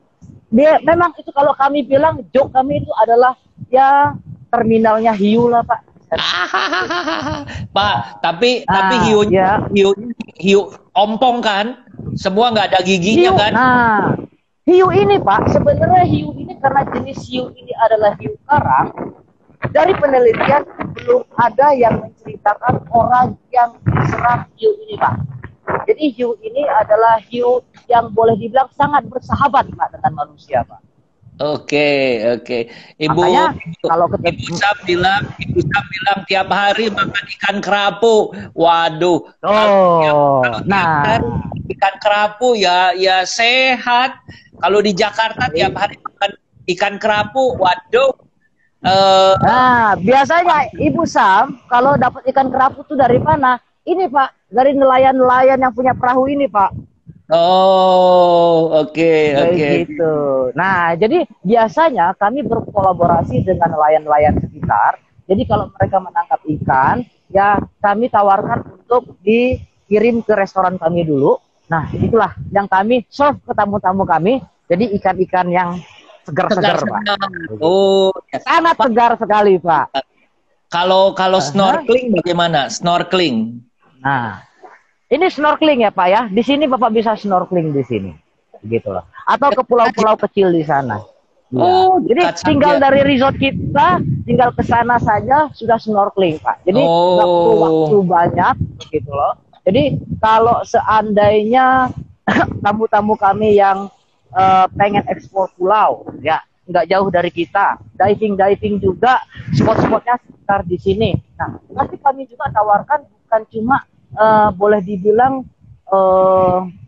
dia memang itu kalau kami bilang joke kami itu adalah ya terminalnya hiu lah Pak. Pak, tapi hiu ompong kan, semua nggak ada giginya kan? Hiu ini Pak, sebenarnya hiu ini karena jenis hiu ini adalah hiu karang, dari penelitian belum ada yang menceritakan orang yang diserang hiu ini Pak. Jadi hiu ini adalah hiu yang boleh dibilang sangat bersahabat Pak dengan manusia Pak. Oke. Ibu Sam bilang tiap hari makan ikan kerapu. Waduh. Ikan kerapu ya sehat. Kalau di Jakarta tiap hari makan ikan kerapu, waduh. Biasanya Ibu Sam kalau dapat ikan kerapu tuh dari mana? Ini Pak, dari nelayan-nelayan yang punya perahu ini Pak. Oke. Gitu. Nah, jadi biasanya kami berkolaborasi dengan nelayan-nelayan sekitar. Jadi kalau mereka menangkap ikan, ya kami tawarkan untuk dikirim ke restoran kami dulu. Nah, itulah yang kami serve ke tamu-tamu kami. Jadi ikan-ikan yang segar-segar, Pak. Sangat segar sekali, Pak. Kalau snorkeling bagaimana? Snorkeling. Nah, ini snorkeling ya Pak ya. Di sini Bapak bisa snorkeling di sini, gitu loh. Atau ke pulau-pulau kecil di sana. Ya. Jadi tinggal dari resort kita, tinggal ke sana saja sudah snorkeling Pak. Jadi nggak perlu waktu banyak, gitu loh. Jadi kalau seandainya tamu-tamu kami yang pengen ekspor pulau, ya nggak jauh dari kita. Diving juga spot-spotnya sekitar di sini. Nah, tapi kami juga tawarkan bukan cuma boleh dibilang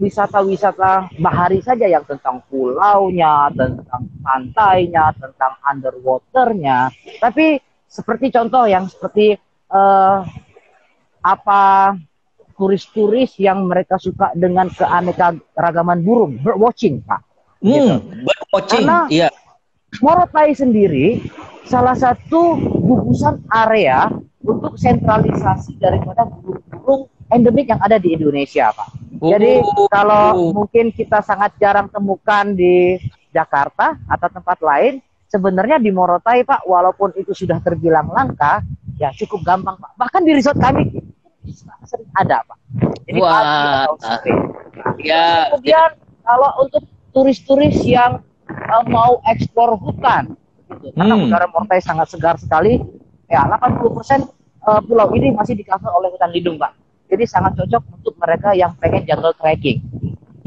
wisata-wisata bahari saja yang tentang pulaunya, tentang pantainya, tentang underwaternya. Tapi seperti contoh yang seperti turis-turis yang mereka suka dengan keanekaragaman burung, bird watching, Pak. Gitu. Bird watching, karena iya. Morotai sendiri salah satu gugusan area untuk sentralisasi daripada burung-burung endemik yang ada di Indonesia, Pak. Jadi kalau mungkin kita sangat jarang temukan di Jakarta atau tempat lain, sebenarnya di Morotai, Pak, walaupun itu sudah terbilang langka, ya cukup gampang, Pak. Bahkan di resort kami sering ada, Pak. Jadi pagi atau sore. Ya. Kemudian kalau untuk turis-turis yang mau eksplor hutan, gitu. Karena udara Morotai sangat segar sekali, ya 80% pulau ini masih di-cover oleh hutan lindung, Pak. Jadi sangat cocok untuk mereka yang pengen jungle trekking.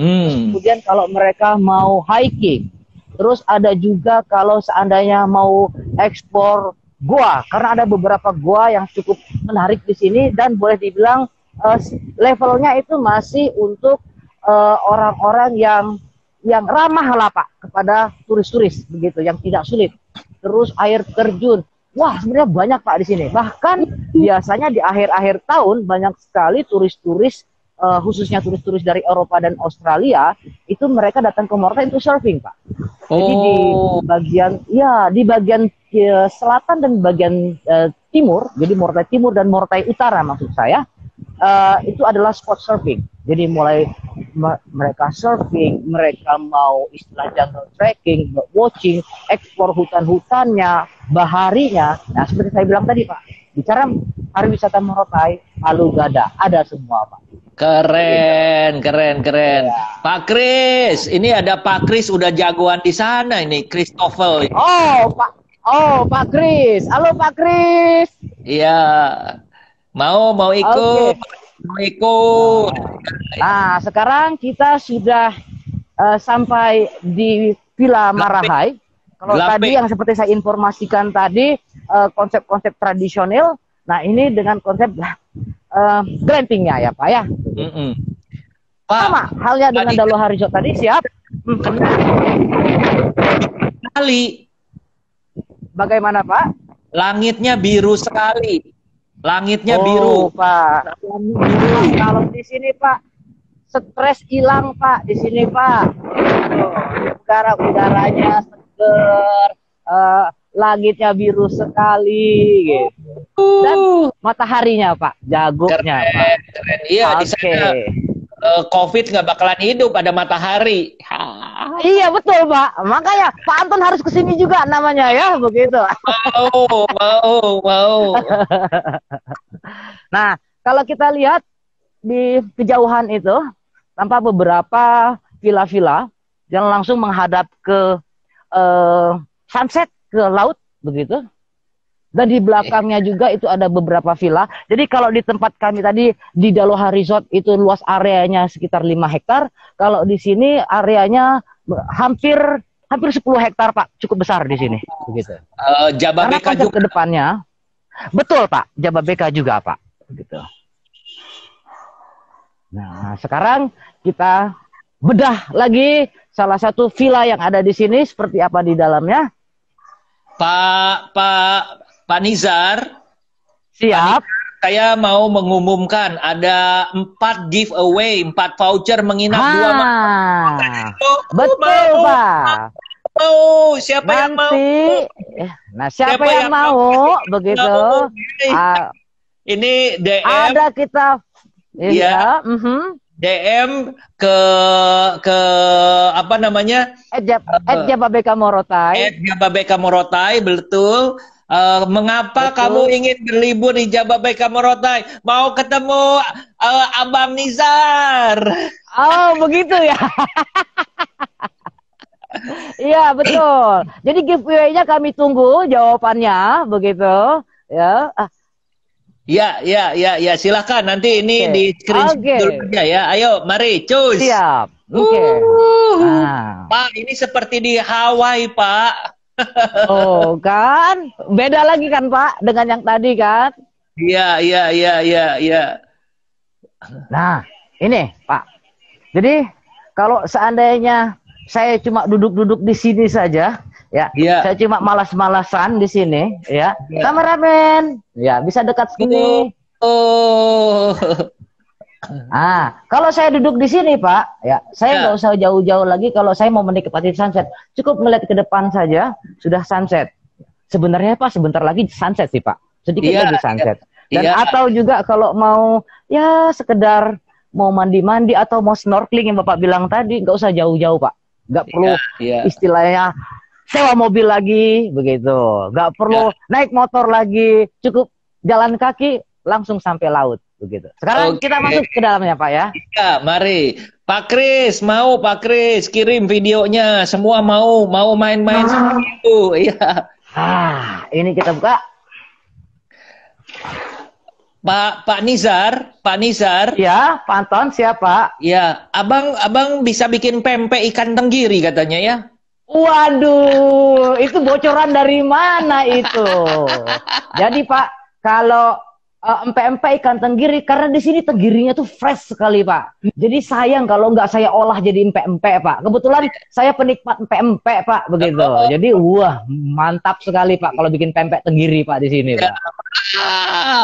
Kemudian kalau mereka mau hiking, terus ada juga kalau seandainya mau eksplor goa, karena ada beberapa goa yang cukup menarik di sini dan boleh dibilang levelnya itu masih untuk orang-orang yang ramah lah, Pak, kepada turis-turis begitu, yang tidak sulit. Terus air terjun. Wah, sebenarnya banyak, Pak, di sini. Bahkan biasanya di akhir-akhir tahun banyak sekali turis-turis, khususnya turis-turis dari Eropa dan Australia, itu mereka datang ke Morotai untuk surfing, Pak. Jadi di bagian selatan dan bagian timur, jadi Morotai Timur dan Morotai Utara maksud saya, itu adalah spot surfing. Jadi mulai mereka surfing, mereka mau istilah jungle trekking, watching, eksplor hutan-hutannya, baharinya. Nah, seperti saya bilang tadi, Pak, bicara pariwisata Morotai, Palu Gada, ada semua, Pak. Keren. Ya. Pak Kris, ini ada Pak Kris udah jagoan di sana ini, Christopher. Pak Kris. Halo, Pak Kris. Iya. Mau ikut. Okay. Mau ikut. Nah, sekarang kita sudah sampai di Villa Marahai. Kalau tadi yang seperti saya informasikan tadi, konsep-konsep tradisional. Nah, ini dengan konsep glampingnya ya, Pak, ya. Pak, sama halnya dengan Daloha Resort tadi, siap? Kali. Bagaimana, Pak? Langitnya biru sekali. Langitnya biru, Pak. Kalau di sini, Pak, stres hilang, Pak. Di sini, Pak. Udaranya seger, langitnya biru sekali, gitu. Dan mataharinya, Pak, jagungnya, Pak. Keren. Iya, di sana COVID nggak bakalan hidup, ada matahari. Iya, betul, Pak. Makanya Pak Anton harus kesini juga namanya, ya, begitu. Mau. Nah, kalau kita lihat di kejauhan itu, tampak beberapa villa-villa yang langsung menghadap ke sunset, ke laut, begitu. Dan di belakangnya juga itu ada beberapa villa. Jadi kalau di tempat kami tadi di Daloha Resort itu luas areanya sekitar 5 hektar. Kalau di sini areanya hampir 10 hektar, Pak. Cukup besar di sini. Begitu. Jababeka juga ke depannya. Betul, Pak. Jababeka juga, Pak. Begitu. Nah, sekarang kita bedah lagi salah satu villa yang ada di sini seperti apa di dalamnya. Pak Nizar, siap. Saya mau mengumumkan ada 4 giveaway, 4 voucher menginap 2 malam. Betul, Pak. Siapa yang mau? Nah, siapa yang mau? Begitu. Ini DM. Ada kita. Iya. DM ke apa namanya? @Jababeka Morotai. @Jababeka Morotai, betul. Mengapa kamu ingin berlibur di Jababeka Morotai? Mau ketemu Abang Nizar. Oh, begitu ya. Iya, betul. Jadi giveaway-nya kami tunggu jawabannya, begitu. Ya. Ya, silakan nanti ini di screenshot dulu aja ya. Ayo, mari, cus. Siap. Pak, ini seperti di Hawaii, Pak. Oh kan, beda lagi kan Pak dengan yang tadi kan. Iya, iya, iya, iya, iya. Nah, ini Pak. Jadi kalau seandainya saya cuma duduk-duduk di sini saja, ya, Iya. saya cuma malas-malasan di sini, ya, Iya. kameramen, ya bisa dekat Oh, sini. oh. Ah, kalau saya duduk di sini, Pak, ya, saya nggak Ya, usah jauh-jauh lagi kalau saya mau menikmati sunset. Cukup melihat ke depan saja, sudah sunset. Sebenarnya, Pak, sebentar lagi sunset sih, Pak. Sedikit iya, lagi iya, sunset. Dan iya, atau juga kalau mau, ya, sekedar mau mandi-mandi atau mau snorkeling yang Bapak bilang tadi, nggak usah jauh-jauh, Pak. Nggak iya, perlu iya, istilahnya sewa mobil lagi, begitu. Nggak perlu iya. naik motor lagi, cukup jalan kaki, langsung sampai laut. Begitu. Sekarang kita Oke. masuk ke dalamnya, Pak ya. Ya, mari. Pak Kris, mau Pak Kris kirim videonya. Semua mau main-main seperti itu. Iya. Ini kita buka. Pak Nizar, Pak Nizar. Ya, Pak Anton, siapa? Ya, abang bisa bikin pempek ikan tenggiri katanya ya. Waduh, itu bocoran dari mana itu? Jadi Pak, kalau empek-empek ikan tenggiri, karena di sini tenggirinya tuh fresh sekali Pak. Jadi sayang kalau nggak saya olah jadi empek-empek Pak. Kebetulan saya penikmat empek-empek Pak, begitu. Oh, Jadi wah mantap sekali Pak kalau bikin pempek tenggiri Pak di sini ya. Pak.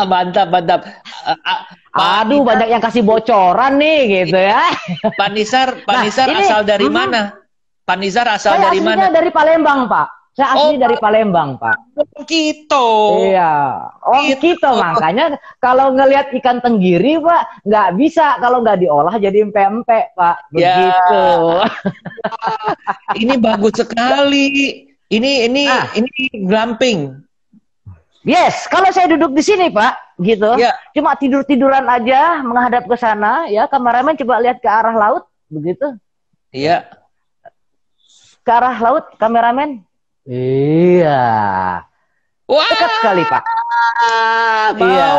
Mantap, mantap. Pak Aduh, Nizar, banyak yang kasih bocoran nih gitu ya. Pak Nah, Nizar ini asal dari mana? Pak Nizar asal saya dari mana? aslinya dari Palembang Pak. Saya Oh, asli dari Palembang Pak. Gitu. Iya, oh Gitu. gitu makanya kalau ngelihat ikan tenggiri Pak nggak bisa kalau nggak diolah jadi empek-empek Pak Ya, begitu. ini bagus sekali. Ah, Ini glamping. yes, kalau saya duduk di sini Pak, gitu, Ya, cuma tidur-tiduran aja menghadap ke sana, ya kameramen coba lihat ke arah laut, begitu, iya. ke arah laut kameramen. Iya, dekat Wah, sekali Pak. mau, Iya.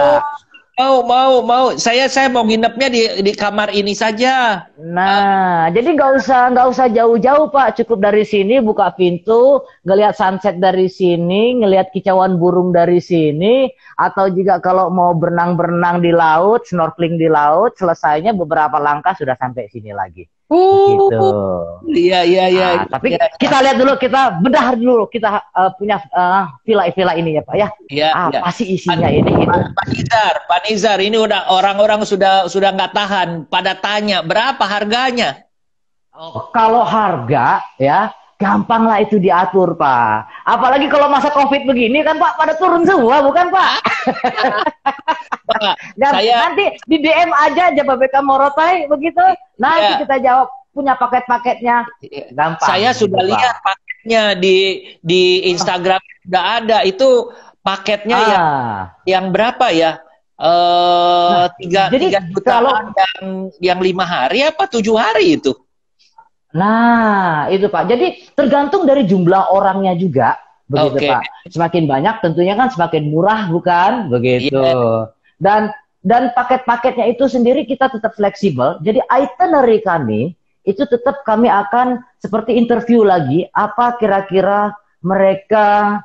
mau. Saya mau nginepnya di kamar ini saja. Nah, jadi nggak usah jauh-jauh Pak, cukup dari sini buka pintu, ngelihat sunset dari sini, ngelihat kicauan burung dari sini, atau juga kalau mau berenang-berenang di laut, snorkeling di laut, selesainya beberapa langkah sudah sampai sini lagi. Begitu. Iya, iya, iya, Tapi iya, kita lihat dulu, kita bedah dulu, kita punya villa-villa ini ya Pak ya. iya, iya. Apa sih isinya ini gitu? Pak Nizar, ini udah orang-orang sudah nggak tahan, pada tanya berapa harganya? Oh, kalau harga ya gampang lah itu diatur Pak. Apalagi kalau masa COVID begini kan Pak pada turun semua bukan Pak? Pak, Dan saya nanti di DM aja Jababeka Morotai begitu. Nanti ya, kita jawab punya paket-paketnya. Gampang. saya sudah gitu, Pak. lihat paketnya di Instagram sudah ada itu paketnya Ah. yang berapa ya? Jadi Tiga kalau jutaan yang 5 hari apa 7 hari itu? nah, itu Pak. Jadi tergantung dari jumlah orangnya juga, begitu Oke. Pak. Semakin banyak tentunya kan semakin murah, bukan? Begitu. Iya. Dan paket-paketnya itu sendiri kita tetap fleksibel. Jadi itinerary kami itu tetap kami akan seperti interview lagi. Apa kira-kira mereka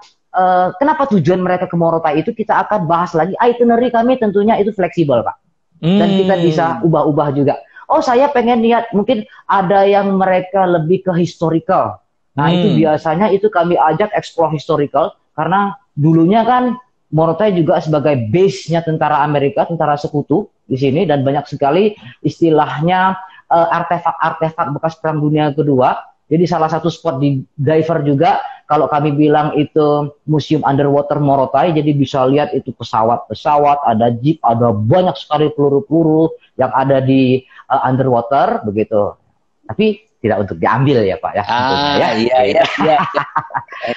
kenapa tujuan mereka ke Morotai itu kita akan bahas lagi. Itinerary kami tentunya itu fleksibel, Pak. Dan kita bisa ubah-ubah juga. Oh, saya pengen lihat, mungkin ada yang mereka lebih ke historical. Nah, itu biasanya itu kami ajak explore historical, karena dulunya kan Morotai juga sebagai base-nya tentara Amerika, tentara sekutu di sini, dan banyak sekali istilahnya artefak-artefak bekas Perang Dunia Kedua. Jadi salah satu spot di diver juga, kalau kami bilang itu Museum Underwater Morotai, jadi bisa lihat itu pesawat-pesawat, ada jeep, ada banyak sekali peluru-peluru yang ada di underwater begitu. Tapi tidak untuk diambil ya Pak ya. Ya. Iya, iya, iya.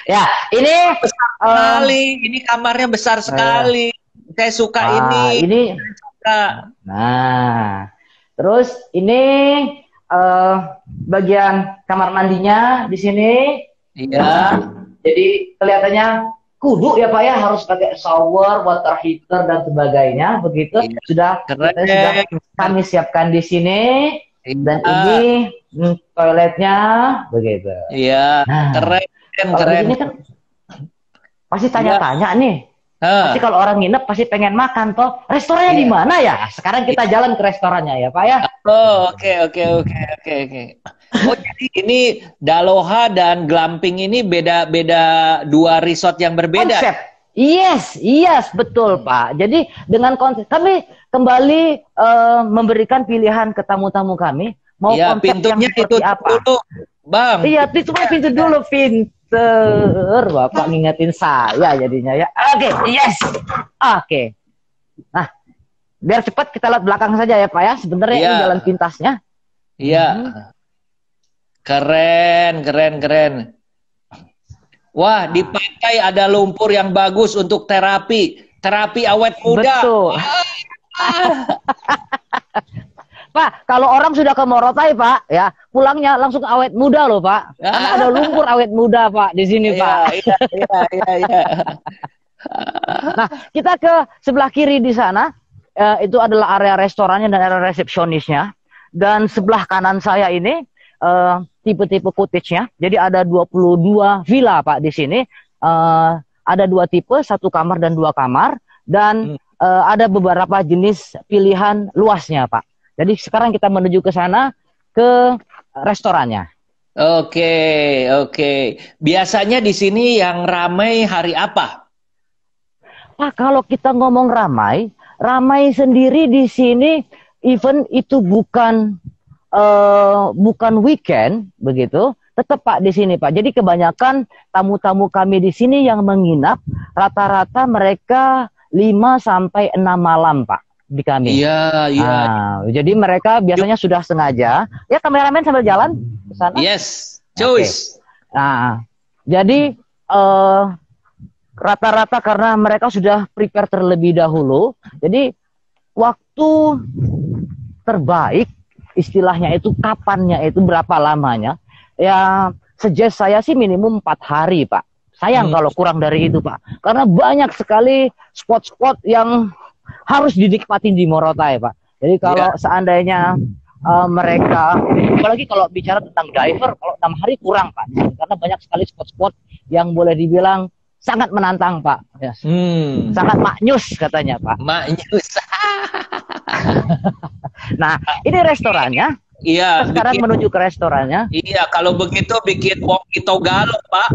Ya, ini Sekali, ini kamarnya besar sekali. Saya suka ini. ini Suka. nah, terus ini bagian kamar mandinya di sini. Iya. Nah, jadi kelihatannya kudu ya Pak ya, harus pakai shower, water heater dan sebagainya begitu. Iya. Sudah Keren. sudah kami siapkan di sini. Dan Iya. ini toiletnya begitu. Iya, Nah, keren. Kalau di keren. sini kan pasti Iya. tanya-tanya nih. Pasti kalau orang nginep pasti pengen makan toh. Restorannya di Iya. mana ya? Sekarang kita jalan ke restorannya ya, Pak ya. Oh, oke. Oh, jadi ini Daloha dan Glamping ini beda-beda dua resort yang berbeda. Konsep. Yes, betul Pak. Jadi dengan konsep kami kembali memberikan pilihan ke tamu-tamu kami mau Iya, konsep yang pintunya seperti ditutup apa. dulu, Bang. Iya, pintu dulu pinter. Bapak ngingetin saya jadinya ya. Oke, yes. Oke. Nah, biar cepat kita lihat belakang saja ya Pak ya. Sebenarnya Iya. ini jalan pintasnya. Iya. Keren. Wah, di pantai ada lumpur yang bagus untuk terapi awet muda. Betul. Pak, kalau orang sudah ke Morotai Pak, ya pulangnya langsung awet muda loh Pak. Karena ada lumpur awet muda Pak di sini Pak. Iya. Nah, kita ke sebelah kiri di sana, itu adalah area restorannya dan area resepsionisnya. Dan sebelah kanan saya ini tipe-tipe cottage-nya. Jadi ada 22 villa Pak di sini. Ada 2 tipe, 1 kamar dan 2 kamar. Dan ada beberapa jenis pilihan luasnya Pak. Jadi sekarang kita menuju ke sana, ke restorannya. Oke. Biasanya di sini yang ramai hari apa? Pak, kalau kita ngomong ramai sendiri di sini, even itu bukan weekend begitu, tetap Pak di sini Pak. Jadi kebanyakan tamu-tamu kami di sini yang menginap rata-rata mereka 5 sampai 6 malam Pak di kami. Iya. Nah, jadi mereka biasanya sudah sengaja. Ya kameramen sambil jalan ke sana. Yes, choice. Okay. Nah, jadi rata-rata karena mereka sudah prepare terlebih dahulu. Jadi waktu terbaik istilahnya itu kapannya itu berapa lamanya? Ya suggest saya sih minimum 4 hari Pak. Sayang kalau kurang dari itu Pak. Karena banyak sekali spot-spot yang harus dinikmatin di Morotai Pak. Jadi kalau seandainya mereka, apalagi kalau bicara tentang diver, kalau 6 hari kurang Pak. Karena banyak sekali spot-spot yang boleh dibilang sangat menantang Pak. Yes. Sangat maknyus katanya Pak. Maknyus. Nah, ini restorannya. Iya. Kita sekarang menuju ke restorannya. Iya, kalau begitu bikin Woki Togalo Pak.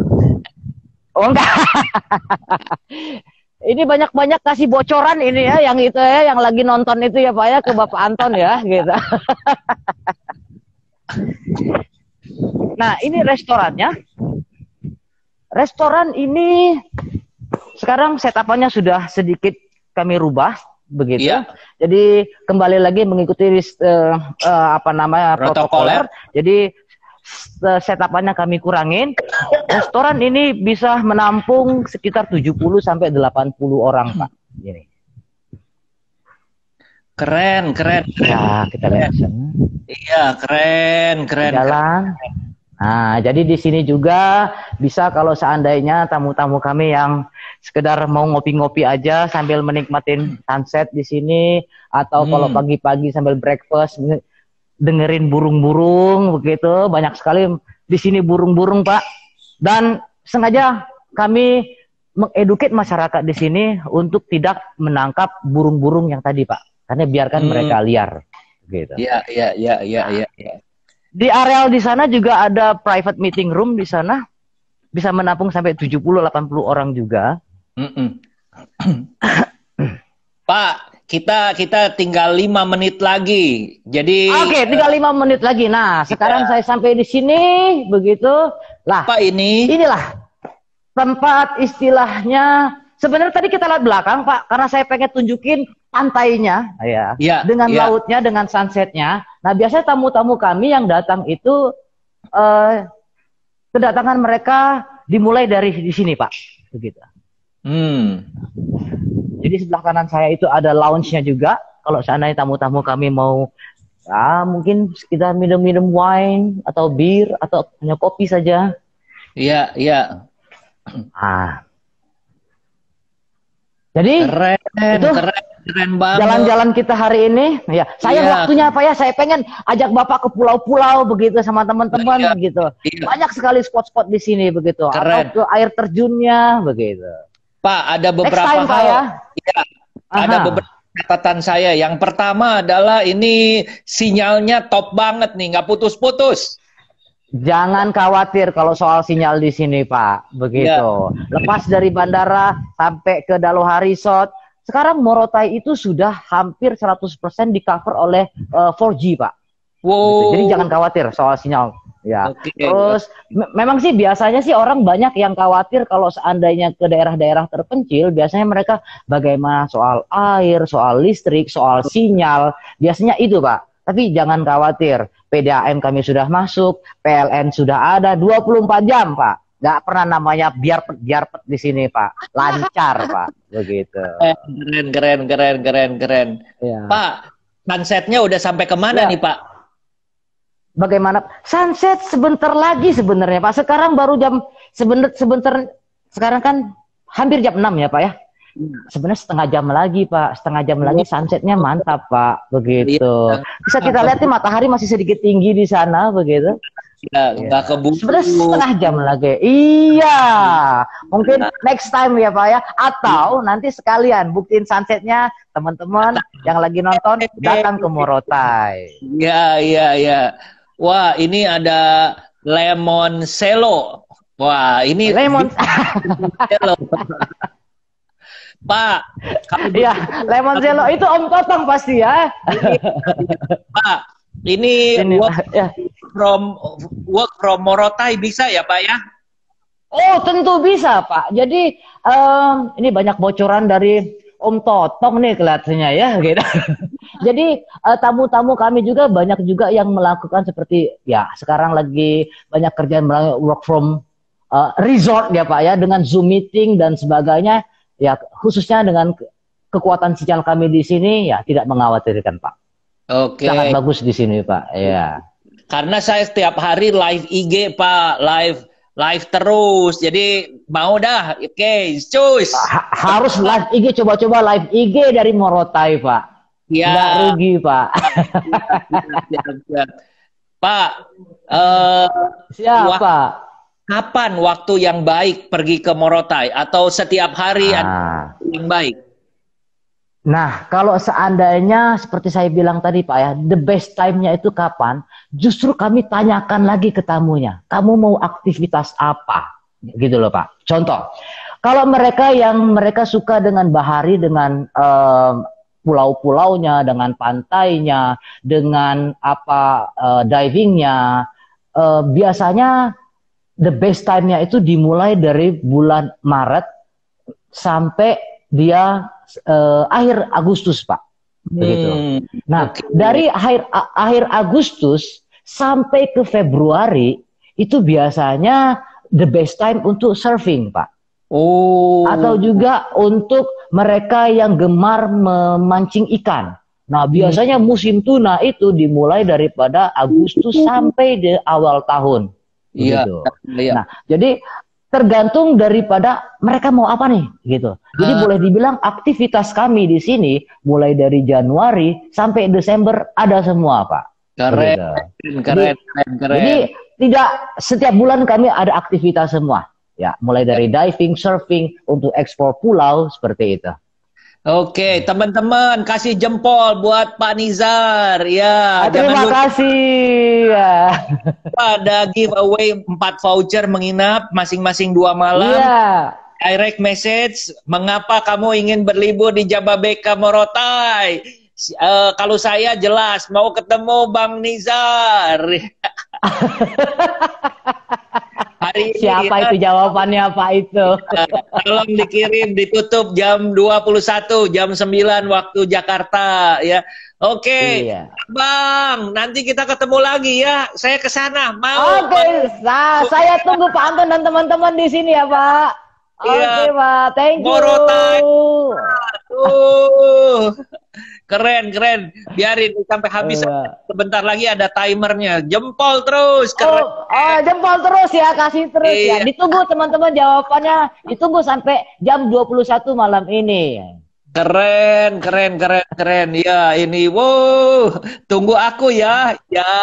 Oh enggak. Ini banyak-banyak kasih bocoran ini ya, yang itu ya, yang lagi nonton itu ya Pak ya, ke Bapak Anton ya, gitu. Nah, ini restorannya. Restoran ini sekarang setup-nya sudah sedikit kami rubah, begitu. Iya. Jadi kembali lagi mengikuti protokoler. Jadi setup-nya kami kurangin. Restoran ini bisa menampung sekitar 70 sampai 80 orang, Pak. Gini. Keren. Ya, kita lihat. Iya, keren. Jalan. Nah, jadi di sini juga bisa kalau seandainya tamu-tamu kami yang sekedar mau ngopi-ngopi aja sambil menikmatin sunset di sini, atau kalau pagi-pagi sambil breakfast dengerin burung-burung begitu, banyak sekali di sini burung-burung Pak. Dan sengaja kami mengeduket masyarakat di sini untuk tidak menangkap burung-burung yang tadi Pak, karena biarkan mereka liar gitu. Iya. Di areal di sana juga ada private meeting room di sana, bisa menampung sampai 70-80 orang juga. Pak, kita tinggal 5 menit lagi. Jadi Oke, tinggal 5 menit lagi. Nah, sekarang saya sampai di sini begitu. Lah, Pak inilah tempat istilahnya. Sebenarnya tadi kita lihat belakang, Pak, karena saya pengen tunjukin pantainya, ya, dengan lautnya, dengan sunsetnya. Nah, biasanya tamu-tamu kami yang datang itu kedatangan mereka dimulai dari di sini, Pak, begitu. Jadi sebelah kanan saya itu ada lounge-nya juga. Kalau seandainya tamu-tamu kami mau, mungkin kita minum-minum wine atau bir atau hanya kopi saja. Iya. Jadi keren. Keren banget. Jalan-jalan kita hari ini, ya. Saya waktunya apa ya? Saya pengen ajak Bapak ke pulau-pulau begitu sama teman-teman begitu. Banyak sekali spot-spot di sini begitu. Keren. Atau ke air terjunnya begitu. Pak, ada beberapa time, hal. Pak, ya? Ya, ada beberapa catatan saya. Yang pertama adalah ini sinyalnya top banget nih, nggak putus-putus. Jangan khawatir kalau soal sinyal di sini, Pak. Begitu. Lepas dari bandara sampai ke Daloha Resort, sekarang Morotai itu sudah hampir 100% di cover oleh 4G, Pak. Wow. Gitu. Jadi jangan khawatir soal sinyal. Ya. Terus memang sih biasanya sih orang banyak yang khawatir kalau seandainya ke daerah-daerah terpencil, biasanya mereka bagaimana soal air, soal listrik, soal sinyal. Biasanya itu, Pak. Tapi jangan khawatir, PDAM kami sudah masuk, PLN sudah ada 24 jam, Pak. Nggak pernah namanya biar di sini, Pak. Lancar, Pak. Begitu. Keren. Ya. Pak, sunsetnya udah sampai kemana nih, Pak? Bagaimana? Sunset sebentar lagi sebenarnya, Pak. Sekarang baru jam sebentar. Sekarang kan hampir jam 6 ya, Pak ya. Sebenarnya setengah jam lagi, Pak. Setengah jam lagi sunsetnya mantap, Pak. Begitu. Bisa kita lihat nih matahari masih sedikit tinggi di sana, begitu. Ya, nggak keburu. Sebenarnya setengah jam lagi. Iya. Mungkin next time ya, Pak ya. Atau nanti sekalian buktiin sunsetnya teman-teman yang lagi nonton datang ke Morotai. Iya. Wah, ini ada lemon cello. Wah, ini lemon cello. Pak, ya, lemon cello itu Om Totong pasti ya. Pak, ini work from Morotai bisa ya, Pak ya? Oh, tentu bisa, Pak. Jadi ini banyak bocoran dari Om Totong nih kelihatannya ya, gitu. Jadi tamu-tamu kami juga banyak juga yang melakukan seperti ya sekarang lagi banyak kerjaan work from resort ya, Pak ya, dengan Zoom meeting dan sebagainya. Ya, khususnya dengan kekuatan sinyal kami di sini, ya tidak mengkhawatirkan, Pak. Oke. Sangat bagus di sini, Pak. Ya. Karena saya setiap hari live IG, Pak, live terus. Jadi mau dah, oke, cus. Harus live IG, coba-coba live IG dari Morotai, Pak. Ya. Nggak rugi, Pak. Siap. Pak, siapa? Kapan waktu yang baik pergi ke Morotai? Atau setiap hari ada yang baik? Nah, kalau seandainya seperti saya bilang tadi, Pak ya, the best time-nya itu kapan? Justru kami tanyakan lagi ke tamunya. Kamu mau aktivitas apa? Gitu loh, Pak. Contoh, kalau mereka suka dengan bahari, dengan pulau-pulaunya, dengan pantainya, dengan divingnya, biasanya the best time-nya itu dimulai dari bulan Maret sampai dia akhir Agustus, Pak. Begitu. Nah, dari akhir Agustus sampai ke Februari itu biasanya the best time untuk surfing, Pak. Oh. Atau juga untuk mereka yang gemar memancing ikan. Nah, biasanya musim tuna itu dimulai daripada Agustus sampai di awal tahun. Iya. Nah, jadi tergantung daripada mereka mau apa nih, gitu. Jadi boleh dibilang aktivitas kami di sini mulai dari Januari sampai Desember ada semua, Pak. Keren. Jadi tidak setiap bulan kami ada aktivitas semua. Ya, mulai dari diving, surfing, untuk ekspor pulau seperti itu. Oke, teman-teman kasih jempol buat Pak Nizar ya. Terima kasih. Ya. Ada giveaway 4 voucher menginap masing-masing 2 malam. Iya. Direct message, mengapa kamu ingin berlibur di Jababeka Morotai? Kalau saya jelas mau ketemu Bang Nizar. Siapa itu jawabannya, Pak itu? Tolong dikirim, ditutup jam 21, jam 9 waktu Jakarta ya. Oke, Bang, nanti kita ketemu lagi ya. Saya ke sana, mau. Oke, saya tunggu Pak Anton dan teman-teman di sini ya, Pak. Oke, Pak. Thank you. Morotai. Keren. Biarin sampai habis. Sebentar lagi ada timernya. Jempol terus. Keren. Jempol terus ya, kasih terus ya. Ditunggu teman-teman jawabannya. Ditunggu sampai jam 21 malam ini. Keren, keren, keren, keren. Ya, ini, wow, tunggu aku ya. Ya.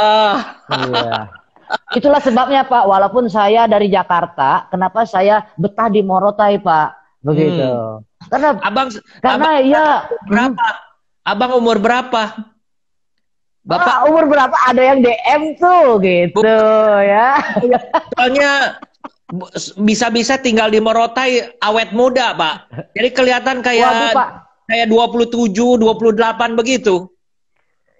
Iya. Itulah sebabnya Pak, walaupun saya dari Jakarta, kenapa saya betah di Morotai Pak, begitu. Karena Abang, karena abang ya berapa? Abang umur berapa? Bapak umur berapa ada yang DM tuh gitu ya. soalnya bisa-bisa tinggal di Morotai awet muda, Pak. Jadi kelihatan Waduh kayak Pak. kayak 27, 28 begitu.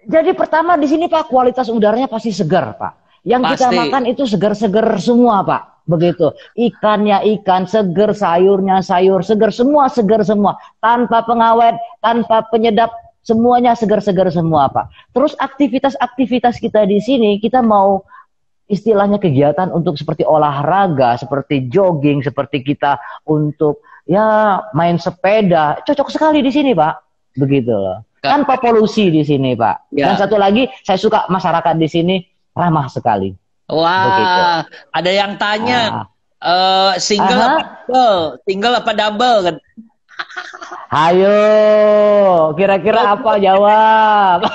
Jadi pertama di sini Pak kualitas udaranya pasti segar Pak. Yang kita Pasti. makan itu segar-segar semua Pak. Begitu. Ikannya ikan, segar, sayurnya sayur, segar semua, segar semua. Tanpa pengawet, tanpa penyedap, semuanya segar-segar semua Pak. Terus aktivitas-aktivitas kita di sini kita mau istilahnya kegiatan untuk seperti olahraga, seperti jogging, seperti kita untuk ya main sepeda, cocok sekali di sini Pak. Begitu loh. Tanpa polusi di sini Pak. Ya. Dan satu lagi saya suka masyarakat di sini ramah sekali. Wah, begitu. ada yang tanya single apa double? Single apa double kan? Ayo, kira-kira apa jawab?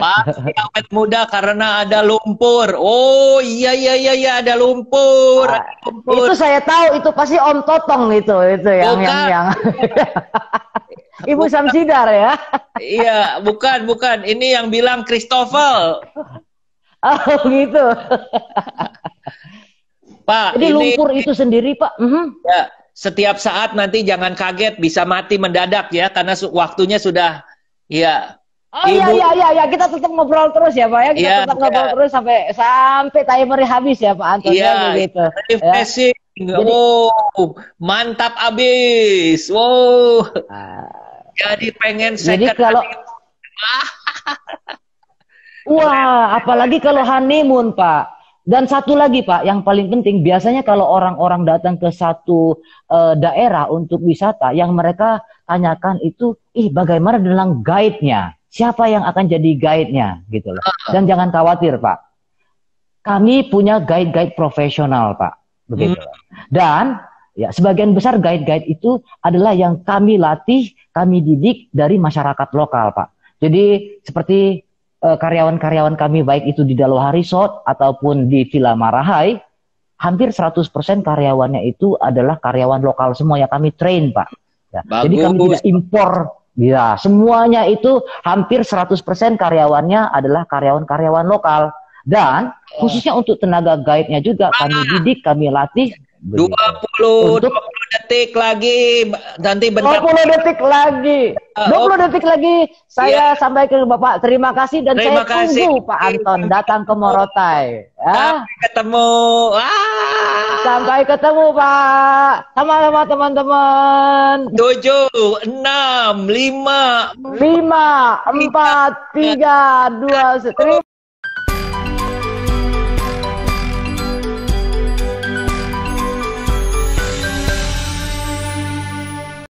Pasti awet muda karena ada lumpur. Oh iya iya iya iya ada lumpur. Ada lumpur. Itu saya tahu itu pasti Om Totong itu yang Ibu Samsidar ya. Iya, bukan. Ini yang bilang Christopher. Oh gitu. Pak, Jadi ini lumpur itu sendiri Pak. ya, setiap saat nanti jangan kaget bisa mati mendadak ya karena waktunya sudah ya. Oh iya kita tetap ngobrol terus ya Pak ya. Kita Ya, tetap ngobrol terus sampai timernya habis ya Pak Anton iya, begitu. refreshing. Ya. Wow, mantap abis. Wow. Jadi pengen Jadi second kalau wah, apalagi kalau honeymoon, Pak. Dan satu lagi, Pak, yang paling penting, biasanya kalau orang-orang datang ke satu daerah untuk wisata, yang mereka tanyakan itu, bagaimana dengan guide-nya? Siapa yang akan jadi guide-nya? Gitu loh. Dan jangan khawatir, Pak. Kami punya guide-guide profesional, Pak. Begitu. Dan ya, sebagian besar guide-guide itu adalah yang kami latih, kami didik dari masyarakat lokal, Pak. Jadi seperti karyawan-karyawan kami baik itu di Daloha Resort ataupun di Villa Marahai, hampir 100% karyawannya itu adalah karyawan lokal semua yang kami train, Pak. Ya, jadi kami tidak impor, ya semuanya itu hampir 100% karyawannya adalah karyawan-karyawan lokal. Dan khususnya untuk tenaga guide-nya juga kami didik, kami latih. 20 detik lagi nanti bentar. 20 detik lagi. 20 detik lagi saya sampaikan ke Bapak. Terima kasih dan saya tunggu Pak Anton datang ke Morotai. Ya. Sampai ketemu. Sampai ketemu Pak. Sama-sama teman-teman. 7, 6, 5, 5, 4, 3, 2, 1.